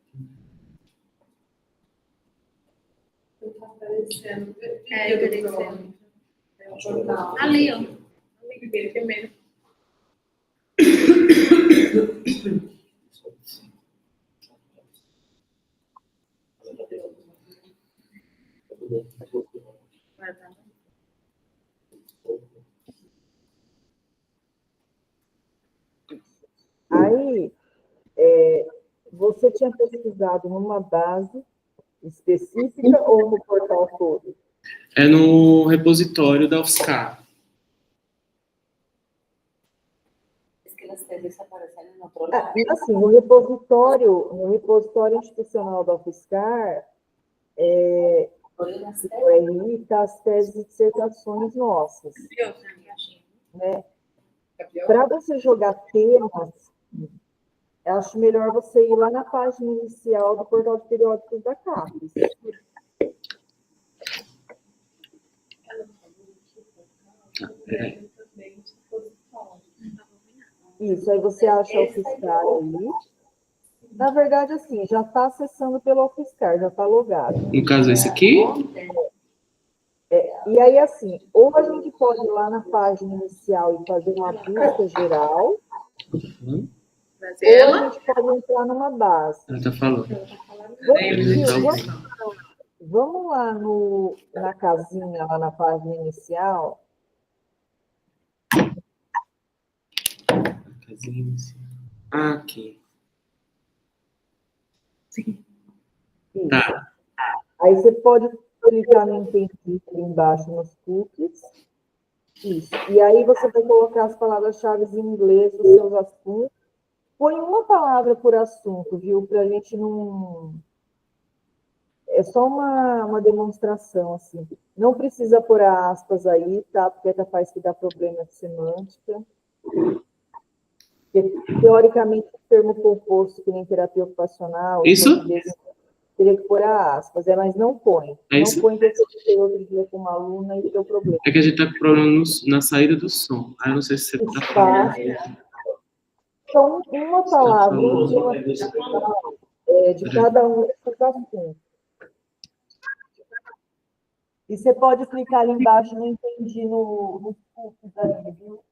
Não tá aparecendo. É o jornal. Ali, ó. Primeiro. Aí, você tinha pesquisado numa base específica ou no portal todo? É no repositório da UFSCar. Assim, no repositório institucional da UFSCar, no RI, está as teses e dissertações nossas. Né? Para você jogar temas, eu acho melhor você ir lá na página inicial do portal de periódicos da CAPES. Isso, aí você acha o UFSCar aí. Na verdade, assim, já está acessando pelo UFSCar, já está logado. No caso, esse aqui? E aí, assim, ou a gente pode ir lá na página inicial e fazer uma busca geral, ou a gente pode entrar numa base. Ela tá falando. Vamos lá na casinha, lá na página inicial. Casinha inicial. Ah, aqui. Isso. Tá. Aí você pode clicar no entendi ali embaixo nos cookies. Isso. E aí você vai colocar as palavras-chave em inglês dos seus assuntos Põe uma palavra por assunto, viu? Para a gente não. É só uma demonstração, assim. Não precisa pôr aspas aí, tá? Porque é capaz que dá problema de semântica. Porque, teoricamente, o termo composto, que nem terapia ocupacional, em Isso? português, teria que pôr aspas, mas não põe. É Não isso? põe, que eu fiquei outro dia com uma aluna e deu problema. É que a gente tá com problema na saída do som. Aí eu não sei se você tá falando. Então, uma palavra, um tema de cada um desses assuntos. E você pode clicar ali embaixo, não entendi no cookies ali, viu?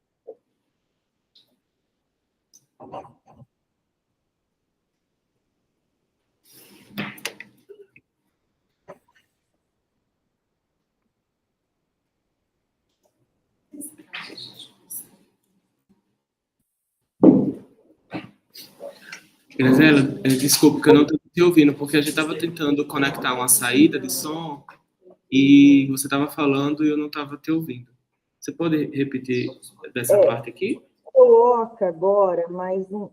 Graziela, desculpa que eu não estou te ouvindo, porque a gente estava tentando conectar uma saída de som e você estava falando e eu não estava te ouvindo. Você pode repetir dessa parte aqui? Coloca agora mais um.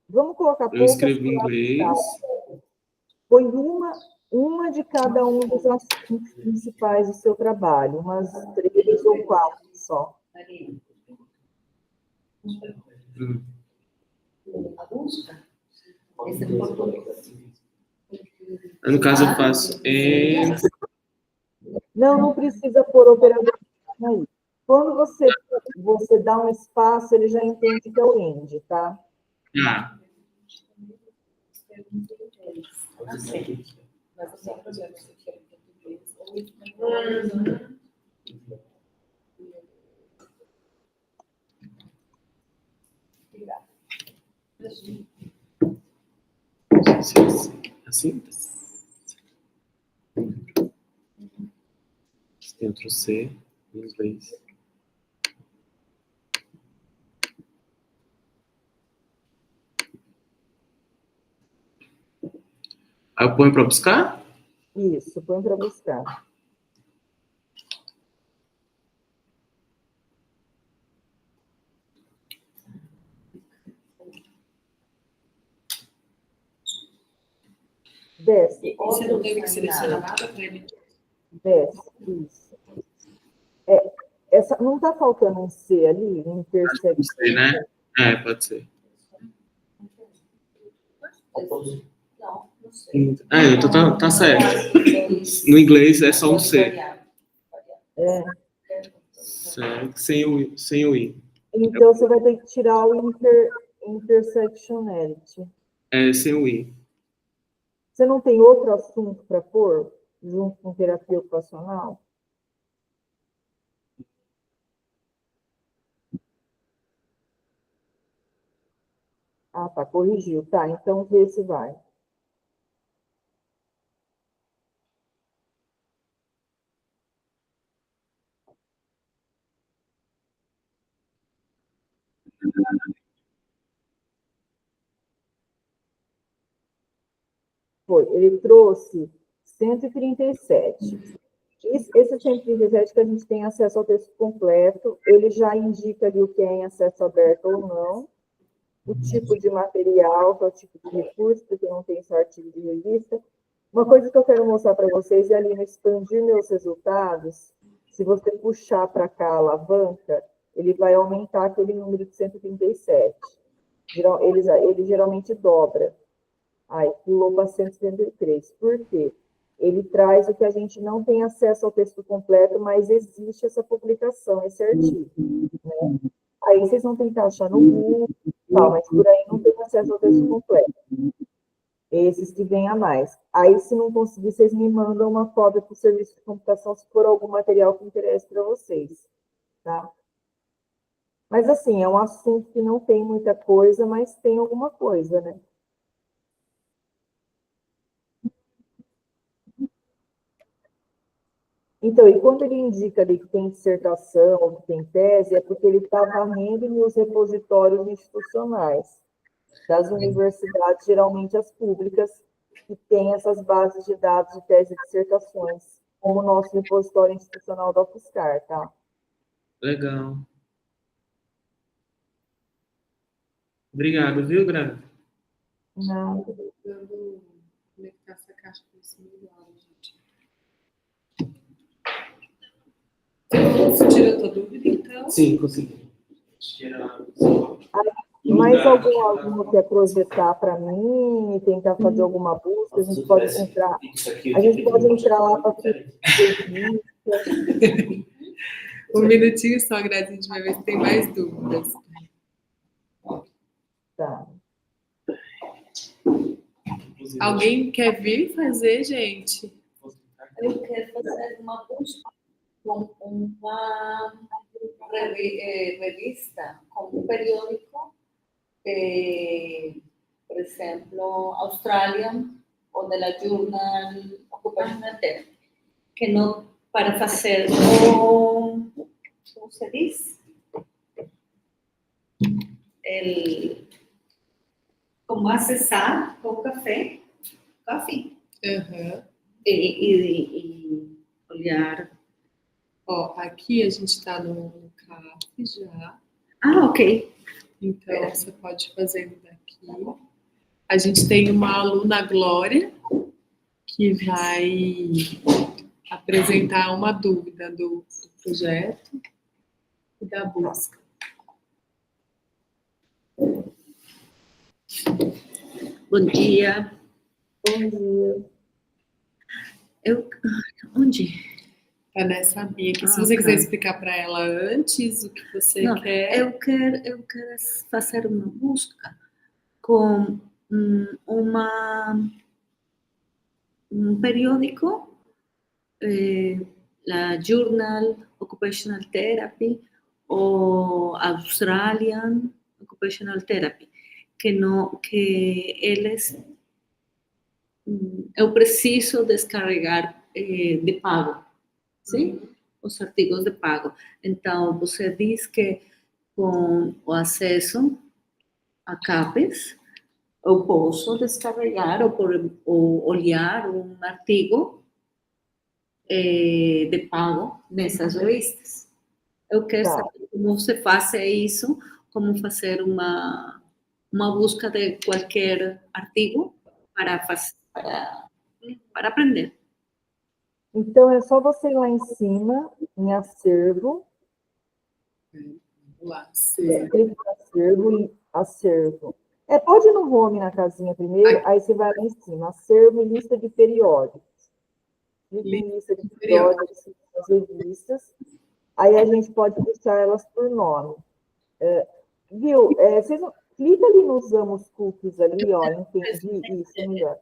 Vamos colocar Eu poucas escrevi em inglês. Põe uma de cada um dos assuntos principais do seu trabalho, umas 3 ou 4 só. No caso, eu faço. Não precisa pôr operador aí. Quando você dá um espaço, ele já entende que é o end, tá? Ah. Assim? Tem outro C em inglês. Aí eu ponho para buscar? Isso, põe para buscar. Desce. Você não teve que selecionar nada para ele? Desce, isso. Não está faltando um C ali, um intersect. Não sei, né? Pode ser. Então tá certo. No inglês é só um C. Sem o I. Então, você vai ter que tirar o intersectionality. Sem o I. Você não tem outro assunto para pôr, junto com terapia ocupacional? Ah, tá, corrigiu. Tá, então vê se vai. Foi, ele trouxe 137. Esse 137 que a gente tem acesso ao texto completo, ele já indica ali o que é em acesso aberto ou não, o tipo de material, que é o tipo de recurso, porque não tem só artigo de revista. Uma coisa que eu quero mostrar para vocês é ali no expandir meus resultados, se você puxar para cá a alavanca, ele vai aumentar aquele número de 137. Ele geralmente dobra. Aí pulou para 173. Por quê? Ele traz o que a gente não tem acesso ao texto completo, mas existe essa publicação, esse artigo. Né? Aí vocês vão tentar achar no Google, mas por aí não tem acesso ao texto completo. Esses que vêm a mais. Aí, se não conseguir, vocês me mandam uma cópia para o serviço de computação, se for algum material que interesse para vocês. Tá? Mas, assim, é um assunto que não tem muita coisa, mas tem alguma coisa, né? Então, e quando ele indica ali que tem dissertação ou que tem tese, é porque ele está varrendo nos repositórios institucionais das universidades, geralmente as públicas, que têm essas bases de dados de tese e dissertações, como o nosso repositório institucional da UFSCar, tá? Legal. Obrigado, viu, Grazi? Não. Tentando conectar essa caixa com esse melhor, gente. Você tirou tua dúvida, então? Sim, consegui. Mais algum aluno quer projetar para mim e tentar fazer alguma busca? A gente pode entrar lá para fazer Um minutinho só, Grazi, a gente vai ver se tem mais dúvidas. Tá. Alguém quer vir fazer, gente? Eu quero fazer uma busca com uma revista, com um periódico, por exemplo, Australian ou de la Journal Occupational Therapy, que não para fazer como se diz? Como acessar com café, Uhum. e olhar. Ó, aqui a gente está no CAF já. Ah, ok. Então, você pode fazer daqui. A gente tem uma aluna, Glória, que vai apresentar uma dúvida do projeto e da busca. Bom dia. Bom dia. Onde? Tá nessa minha aqui. Se você quiser explicar para ela antes o que você quer. Eu quero fazer uma busca com um periódico, la Journal Occupational Therapy ou Australian Occupational Therapy, que eles eu preciso descarregar de pago, sim? Os artigos de pago. Então, você diz que com o acesso a CAPES, eu posso descarregar ou olhar um artigo de pago nessas revistas. Eu quero saber como você faz isso, como fazer uma busca de qualquer artigo para aprender. Então, é só você ir lá em cima, em acervo. Lá, acervo. Pode ir no home na casinha primeiro, aí você vai lá em cima, acervo e lista de periódicos. Lista de periódicos, as revistas. Aí a gente pode puxar elas por nome. Viu? Vocês não... Clica ali nos Amos Cookies ali, ó, entendi isso, melhor.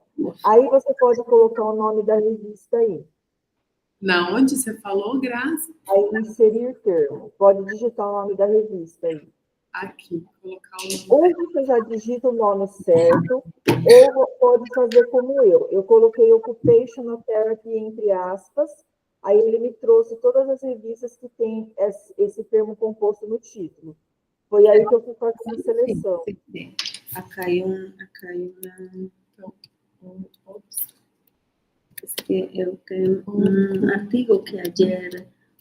Aí você pode colocar o nome da revista aí. Na onde você falou, Grazi? Aí inserir termo. Pode digitar o nome da revista aí. Aqui, colocar o nome. Ou você já digita o nome certo, ou pode fazer como eu. Eu coloquei Occupational Therapy entre aspas, aí ele me trouxe todas as revistas que tem esse termo composto no título. Foi aí que eu fui fazendo a seleção. Acá hay una... Es que eu tenho um artigo que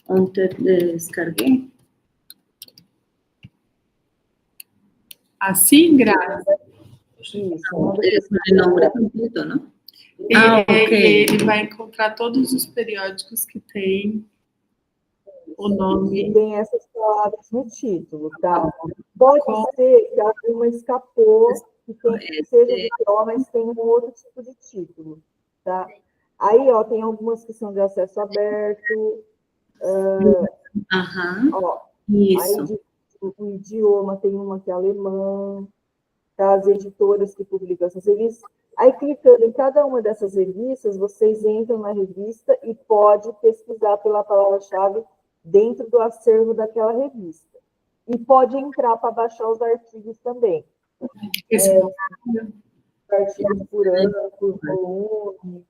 ontem descarguei. Assim, Grazi? Isso. O nome completo, não? Ele vai encontrar todos os periódicos que tem o nome. Tem essas palavras no título, tá? Pode ser que alguma escapou, que seja de PO, mas tem um outro tipo de título, tá? Aí, ó, tem algumas que são de acesso aberto. Ó, isso. Aí, o idioma, tem uma que é alemã, tá? As editoras que publicam essas revistas. Aí, clicando em cada uma dessas revistas, vocês entram na revista e pode pesquisar pela palavra-chave dentro do acervo daquela revista. E pode entrar para baixar os artigos também. Artigos por ano, por volume.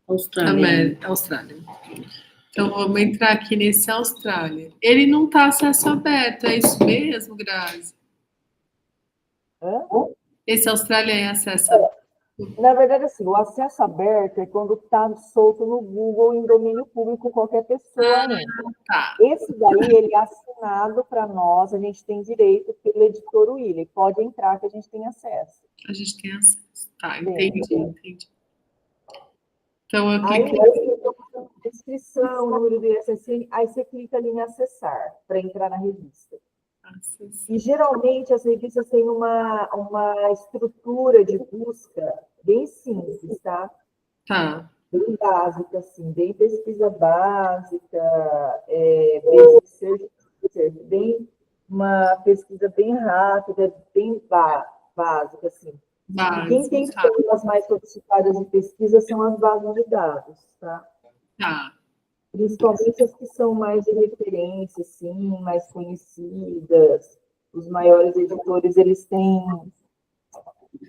Austrália. Então, vamos entrar aqui nesse Austrália. Ele não está acesso aberto, é isso mesmo, Grazi? Esse Austrália é acesso aberto? Na verdade, assim, o acesso aberto é quando está solto no Google em domínio público, qualquer pessoa entra. Tá. Esse daí, ele é assinado para nós, a gente tem direito pelo editor Willy. Pode entrar que a gente tem acesso. A gente tem acesso. Tá, Tem. entendi. Então, eu Aí, clico. inscrição, número do ISSN, aí você clica ali em acessar, para entrar na revista. E, geralmente, as revistas têm uma estrutura de busca bem simples, tá? Tá. Bem básica, assim, bem pesquisa básica, basic search, bem, uma pesquisa bem rápida, bem básica, assim. E quem tem formas mais sofisticadas de pesquisa são as bases de dados, tá? Tá. Principalmente as que são mais de referência, assim, mais conhecidas. Os maiores editores, eles têm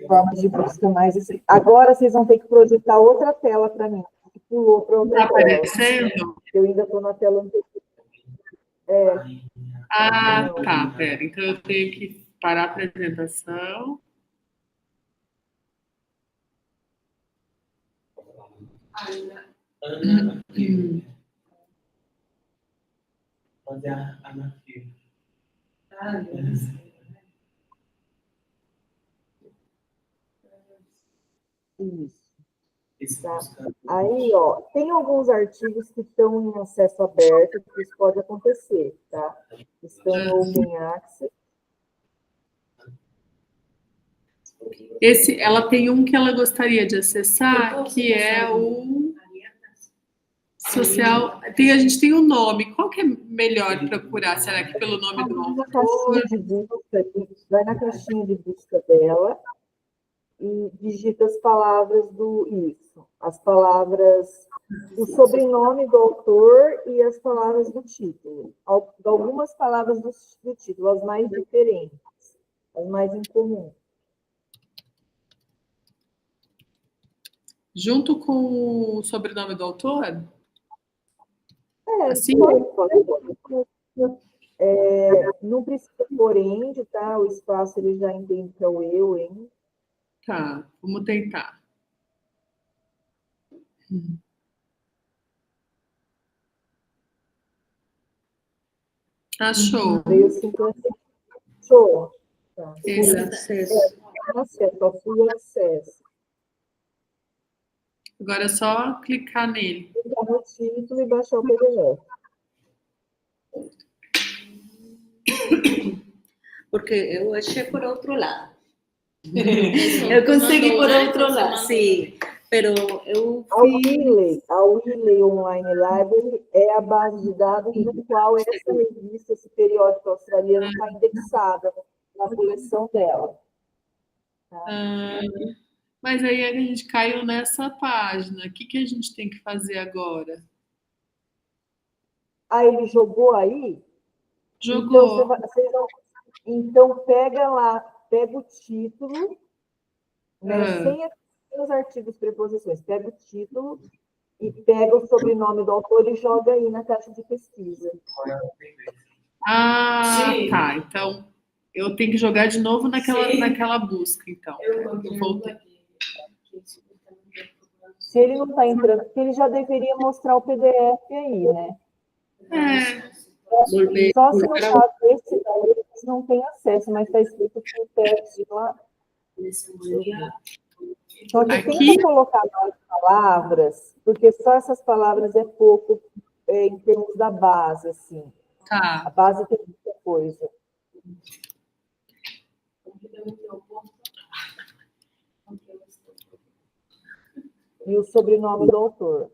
formas de busca mais... Agora vocês vão ter que projetar outra tela para mim. Pulou para outra Tá tela. aparecendo? Eu ainda estou na tela anterior. Ah, tá, pera. Então eu tenho que parar a apresentação. Ana Filho. Fazer a Ana Filho. Isso. Tá. Aí, ó, tem alguns artigos que estão em acesso aberto, que isso pode acontecer, tá? Estão no Open Access. Ela tem um que ela gostaria de acessar, que é o social. A gente tem um nome. Qual que é melhor procurar? Será que pelo nome do autor? Vai na caixinha de busca dela e digita as palavras as palavras, o sobrenome do autor e as palavras do título. Algumas palavras do título, as mais diferentes, as mais incomuns. Junto com o sobrenome do autor? Assim? Não precisa pôr end, tá? O espaço ele já entende que é o eu, hein? Tá, vamos tentar. Achou. Show. Tá. Esse acesso. Full acesso. Agora é só clicar nele. Clicar no título e baixar o PDF. Porque eu achei por outro lado. Eu consegui por outro lado, sim. Pero eu A Wiley Online Library é a base de dados no qual essa revista, esse periódico australiano, está indexada na coleção dela. Tá? Mas aí a gente caiu nessa página. O que a gente tem que fazer agora? Ele jogou aí? Jogou. Então, pega lá, pega o título, né, sem os artigos preposições, pega o título e pega o sobrenome do autor e joga aí na caixa de pesquisa. Tá. Então, eu tenho que jogar de novo naquela busca, então. Eu voltei. Se ele não está entrando, porque ele já deveria mostrar o PDF aí, né? Só se no caso esse daí eles não tem acesso, mas está escrito full text lá. Só que tem que colocar mais palavras, porque só essas palavras é pouco em termos da base, assim. Tá. A base tem muita coisa. E o sobrenome do autor.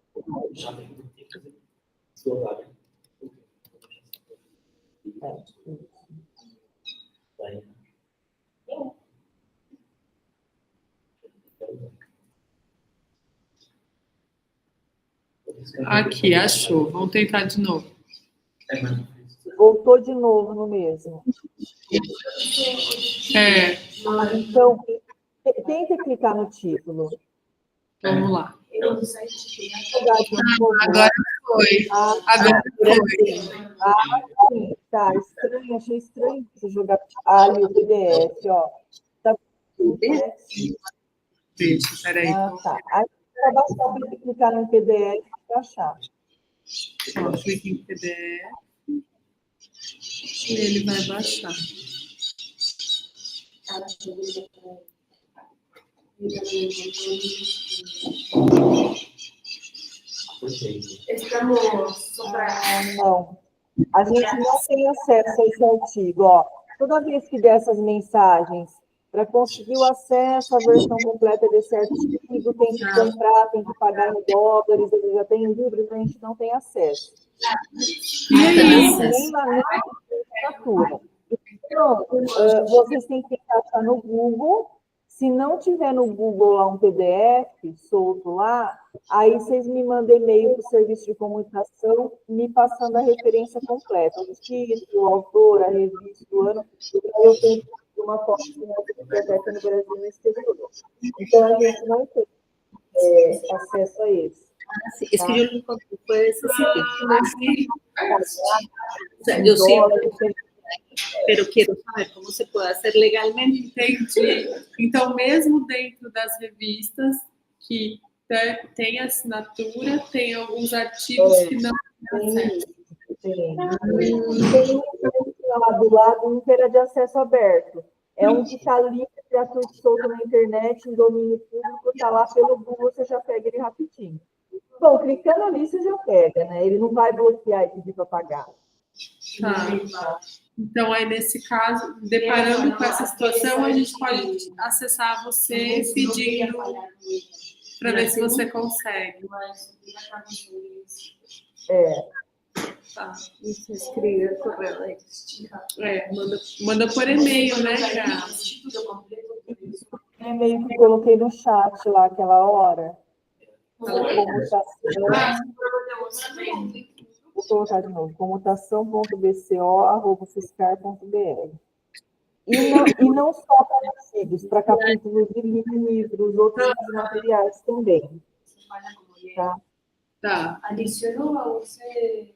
Aqui, achou. Vamos tentar de novo. Voltou de novo no mesmo. Então, tenta clicar no título. Vamos lá. Agora foi. Sim, tá. Estranho, achei estranho você jogar ali o PDF, ó. Tá... Deixa, peraí. Tá. Aí vai baixar para clicar no PDF para achar. Ó, clique em PDF e ele vai baixar. Estamos só para. Não. A gente não tem acesso a esse artigo. Ó. Toda vez que der essas mensagens, para conseguir o acesso à versão completa desse artigo, tem que comprar, tem que pagar em dólares, ele já tem em libras, a gente não tem acesso. E aí? Nem na literatura. Então, vocês têm que tentar achar no Google. Se não tiver no Google lá um PDF solto lá, aí vocês me mandem e-mail para o serviço de comunicação, me passando a referência completa, o título, o autor, a revista, o ano. Aí eu tenho uma cópia de uma biblioteca no Brasil e no exterior. Então, a gente não tem acesso a esse. Sí, es que yo lo encontré, fue ese sitio. O sea, yo siempre, pero quiero saber cómo se puede hacer legalmente. Entendi. Então, mesmo dentro das revistas que tem assinatura, tem alguns artigos que não têm acesso. Tem um lá do lado, um que era de acesso aberto. É um que está livre, gratuito, solto na internet, em domínio público, está lá pelo Google, você já pega ele rapidinho. Bom, clicando ali, você já pega, né? Ele não vai bloquear e pedir para pagar. Tá. Então, aí, nesse caso, deparando com essa situação, a gente pode acessar você pedindo para ver se você consegue. Tá. Isso, escrever correo aí. Manda por e-mail, né, cara? É meio que coloquei no chat lá aquela hora. Comutação. Vou colocar de novo. Comutação.bco@fiscar.br. E não só para artigos, para capítulos de livros, outros materiais também. Tá? Tá. Adicionou a você.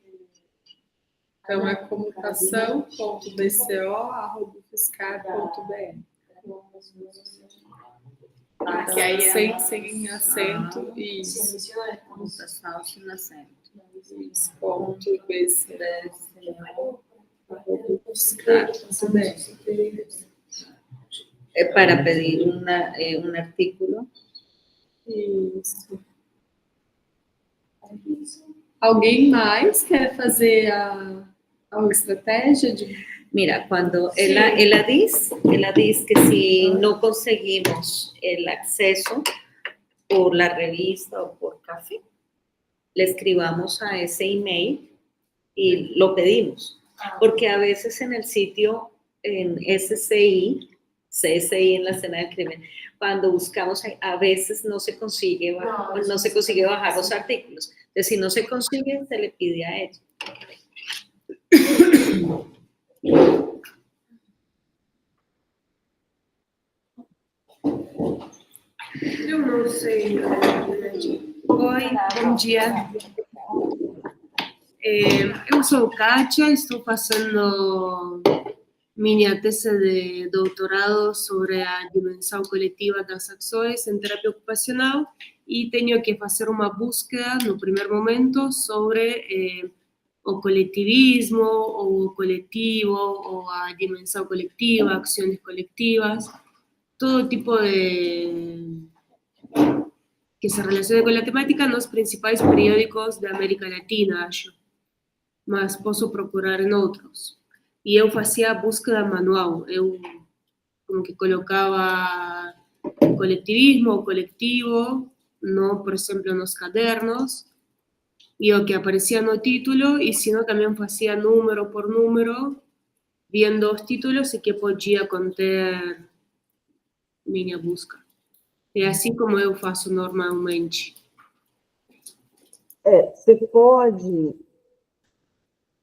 Então, é comutação.bco@fiscar.br. Que aí sem acento e Computação sin acento. Para pedir un artículo. Isso. Alguém mais quer fazer a estratégia de... Mira, cuando ella dice que si no conseguimos el acceso por la revista o por café, le escribamos a ese email y lo pedimos. Porque a veces en el sitio, en CSI en la escena del crimen, cuando buscamos, a veces no se consigue bajar los artículos. Entonces, si no se consigue, se le pide a ella. Eu não sei, na verdade. Oi, bom dia. Eu sou Katia, estou fazendo minha tese de doutorado sobre a dimensão coletiva das ações em terapia ocupacional e tenho que fazer uma búsqueda, no primeiro momento, sobre o coletivismo, ou o coletivo, ou a dimensão coletiva, ações coletivas, todo tipo de... que se relaciona com a temática nos principais periódicos da América Latina, acho. Mas posso procurar em outros. E eu fazia a búsqueda manual. Eu como que colocava coletivismo ou coletivo, no, por exemplo, nos cadernos, e o que aparecia no título, e se não, também fazia número por número, vendo os títulos e que podia conter minha busca. É assim como eu faço normalmente. Você pode,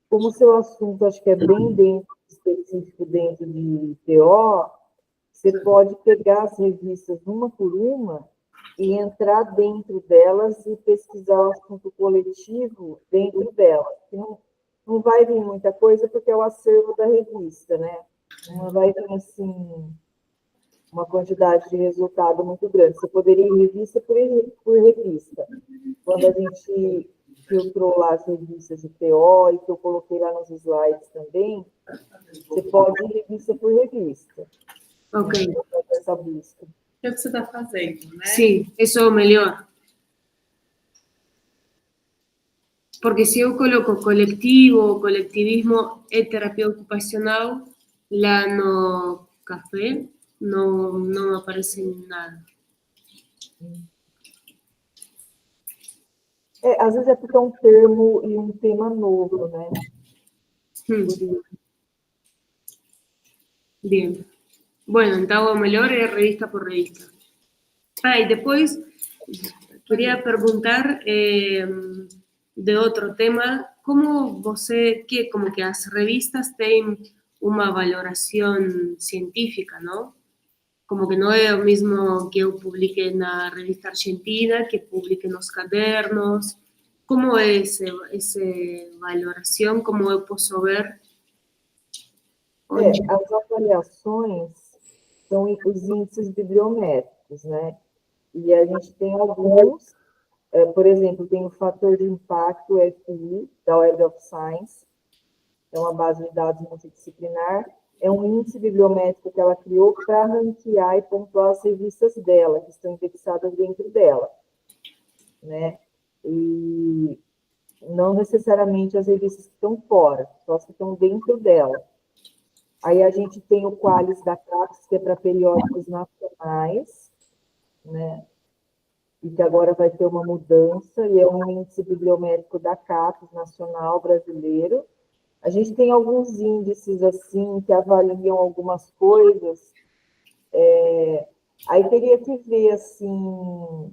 como o seu assunto acho que é bem específico dentro de TO, você pode pegar as revistas uma por uma e entrar dentro delas e pesquisar o assunto coletivo dentro delas. Não vai vir muita coisa porque é o acervo da revista, né? Não vai vir assim uma quantidade de resultado muito grande. Você poderia ir revista por revista. Quando a gente filtrou lá as revistas de TO, e que eu coloquei lá nos slides também, você pode ir revista por revista. Ok. Essa busca. É o que você está fazendo, né? Sí, eso es mejor. Porque si yo coloco colectivo, colectivismo e terapia ocupacional, lá no café no me aparece nada. Às vezes é porque é um termo e um tema novo, né? Bien. Bueno, então o melhor é revista por revista. Ah, e depois queria perguntar de outro tema, como você, que como que as revistas têm uma valoração científica, não? Como que não é o mesmo que eu publique na revista argentina, que publique nos cadernos. Como é essa valoração? Como eu posso ver? As avaliações são os índices bibliométricos, né? E a gente tem alguns, por exemplo, tem o fator de impacto, o FI, da Web of Science, é uma base de dados multidisciplinar, é um índice bibliométrico que ela criou para ranquear e pontuar as revistas dela, que estão indexadas dentro dela, né? E não necessariamente as revistas que estão fora, só as que estão dentro dela. Aí a gente tem o Qualis da CAPES, que é para periódicos nacionais, né? E que agora vai ter uma mudança, e é um índice bibliométrico da CAPES nacional brasileiro. A gente tem alguns índices, assim, que avaliam algumas coisas. Aí teria que ver, assim...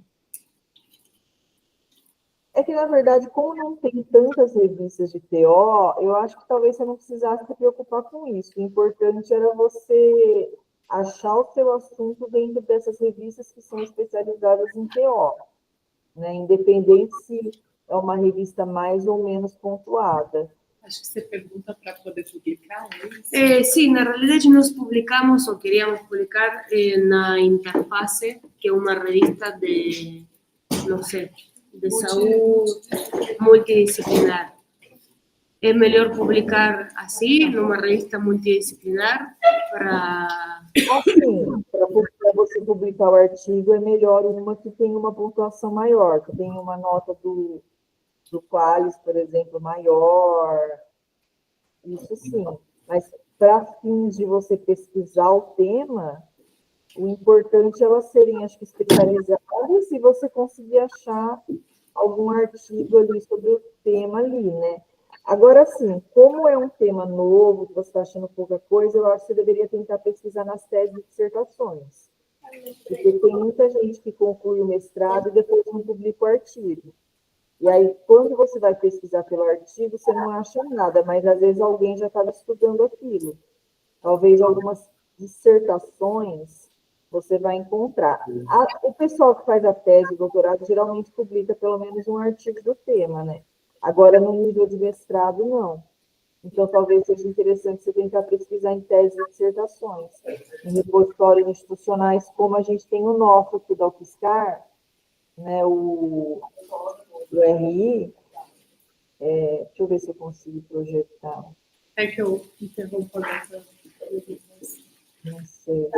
É que, na verdade, como não tem tantas revistas de TO, eu acho que talvez você não precisasse se preocupar com isso. O importante era você achar o seu assunto dentro dessas revistas que são especializadas em TO, né? Independente se é uma revista mais ou menos pontuada. Acho que você pergunta para poder publicar, é isso? Sí, na realidade nós publicamos, ou queríamos publicar, na Interface, que é uma revista de, não sei, de saúde multidisciplinar. É melhor publicar assim, numa revista multidisciplinar, para... Assim, para você publicar o artigo, é melhor uma que tem uma pontuação maior, que tem uma nota do Qualis, por exemplo, maior. Isso sim. Mas para fins de você pesquisar o tema, o importante é elas serem, acho que, especializadas, e você conseguir achar algum artigo ali sobre o tema ali, né? Agora, sim, como é um tema novo, que você está achando pouca coisa, eu acho que você deveria tentar pesquisar nas teses e dissertações. Porque tem muita gente que conclui o mestrado e depois não publica o artigo. E aí, quando você vai pesquisar pelo artigo, você não acha nada, mas às vezes alguém já estava estudando aquilo. Talvez algumas dissertações você vai encontrar. O pessoal que faz a tese, o doutorado, geralmente publica pelo menos um artigo do tema, né? Agora, no nível de mestrado, não. Então, talvez seja interessante você tentar pesquisar em teses e dissertações, em repositórios institucionais, como a gente tem o nosso aqui da UFSCar, né, o RI. Deixa eu ver se eu consigo projetar. É que eu interrompo nessa. Não sei.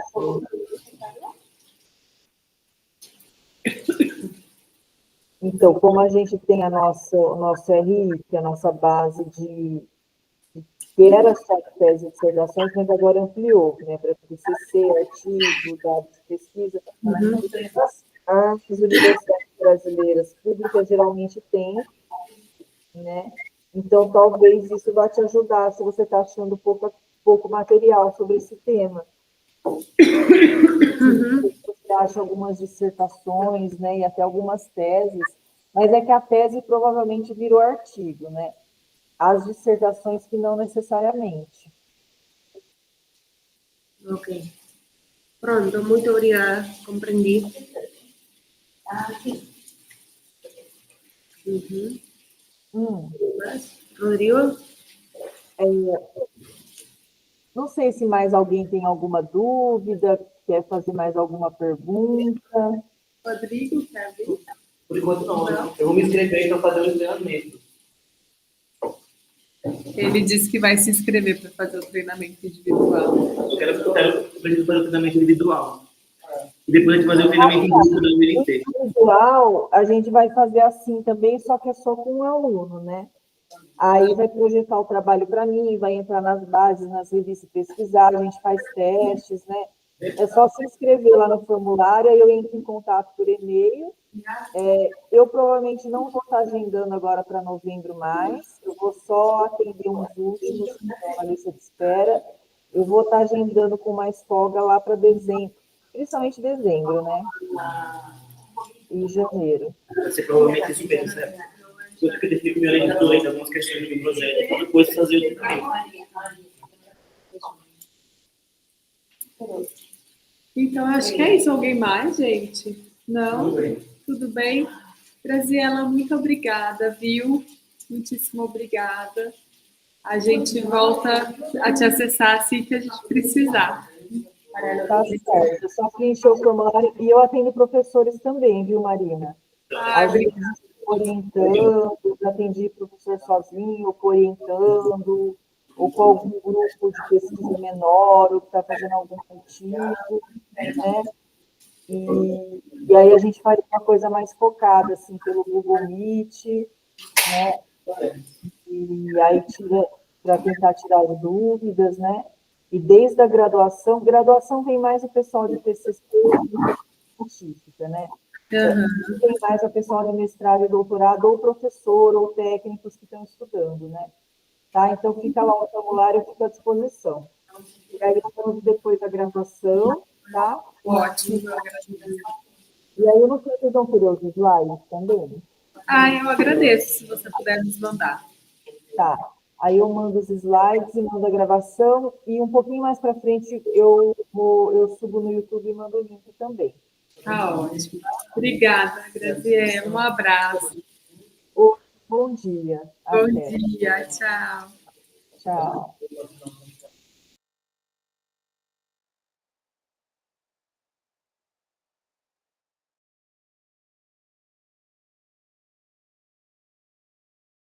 Então, como a gente tem o nosso RI, que é a nossa base que era só de tese e dissertações, mas agora ampliou, né, para TCC, artigo, dados de pesquisa. As universidades brasileiras públicas geralmente têm, né? Então, talvez isso vá te ajudar se você está achando pouco material sobre esse tema. Você acha algumas dissertações, né, e até algumas teses, mas é que a tese provavelmente virou artigo, né? As dissertações que não necessariamente. Ok. Pronto, muito obrigada, compreendi. Rodrigo? Não sei se mais alguém tem alguma dúvida. quer fazer mais alguma pergunta? Rodrigo, quer vir? Por enquanto não. Eu vou me inscrever para fazer o treinamento. Ele disse que vai se inscrever para fazer o treinamento individual. Eu preciso fazer o treinamento individual. E depois a gente fazer o treinamento em grupo da UNT. Individual, a gente vai fazer assim também, só que é só com um aluno, né? Aí vai projetar o trabalho para mim, vai entrar nas bases, nas revistas pesquisar, a gente faz testes, né? É só se inscrever lá no formulário, aí eu entro em contato por e-mail. Eu provavelmente não vou estar agendando agora para novembro mais, eu vou só atender uns últimos que estão na lista de espera. Eu vou estar agendando com mais folga lá para dezembro, principalmente dezembro, né? E janeiro. Vai ser provavelmente isso mesmo, certo? Eu tenho que definir com o meu orientador ainda algumas questões do projeto e depois fazer o treinamento. Então, acho que é isso. Alguém mais, gente? Não? Tudo bem? Graziela, muito obrigada, viu? Muitíssimo obrigada. A gente volta a te acessar assim que a gente precisar. Tá certo, eu só preencher o formulário e eu atendo professores também, viu, Marina? Às vezes orientando, já atendi professor sozinho, orientando, ou com algum grupo de pesquisa menor, ou que está fazendo algum artigo, né? E aí a gente faz uma coisa mais focada, assim, pelo Google Meet, né? E aí tira, para tentar tirar as dúvidas, né? E desde a graduação vem mais o pessoal de TCC e científica, né? Tem mais o pessoal de mestrado e doutorado, ou professor, ou técnicos que estão estudando, né? Tá? Então, fica lá o formulário, eu fico à disposição. E aí, estamos depois da graduação, tá? Ótimo, eu agradeço. E aí, eu não sei se vocês vão querer os slides também. Eu agradeço se você puder nos mandar. Tá. Aí eu mando os slides e mando a gravação, e um pouquinho mais para frente eu subo no YouTube e mando o link também. Tá ótimo. Obrigada, Graziela. Um abraço. Bom dia. Bom Até. dia. Tchau. Tchau.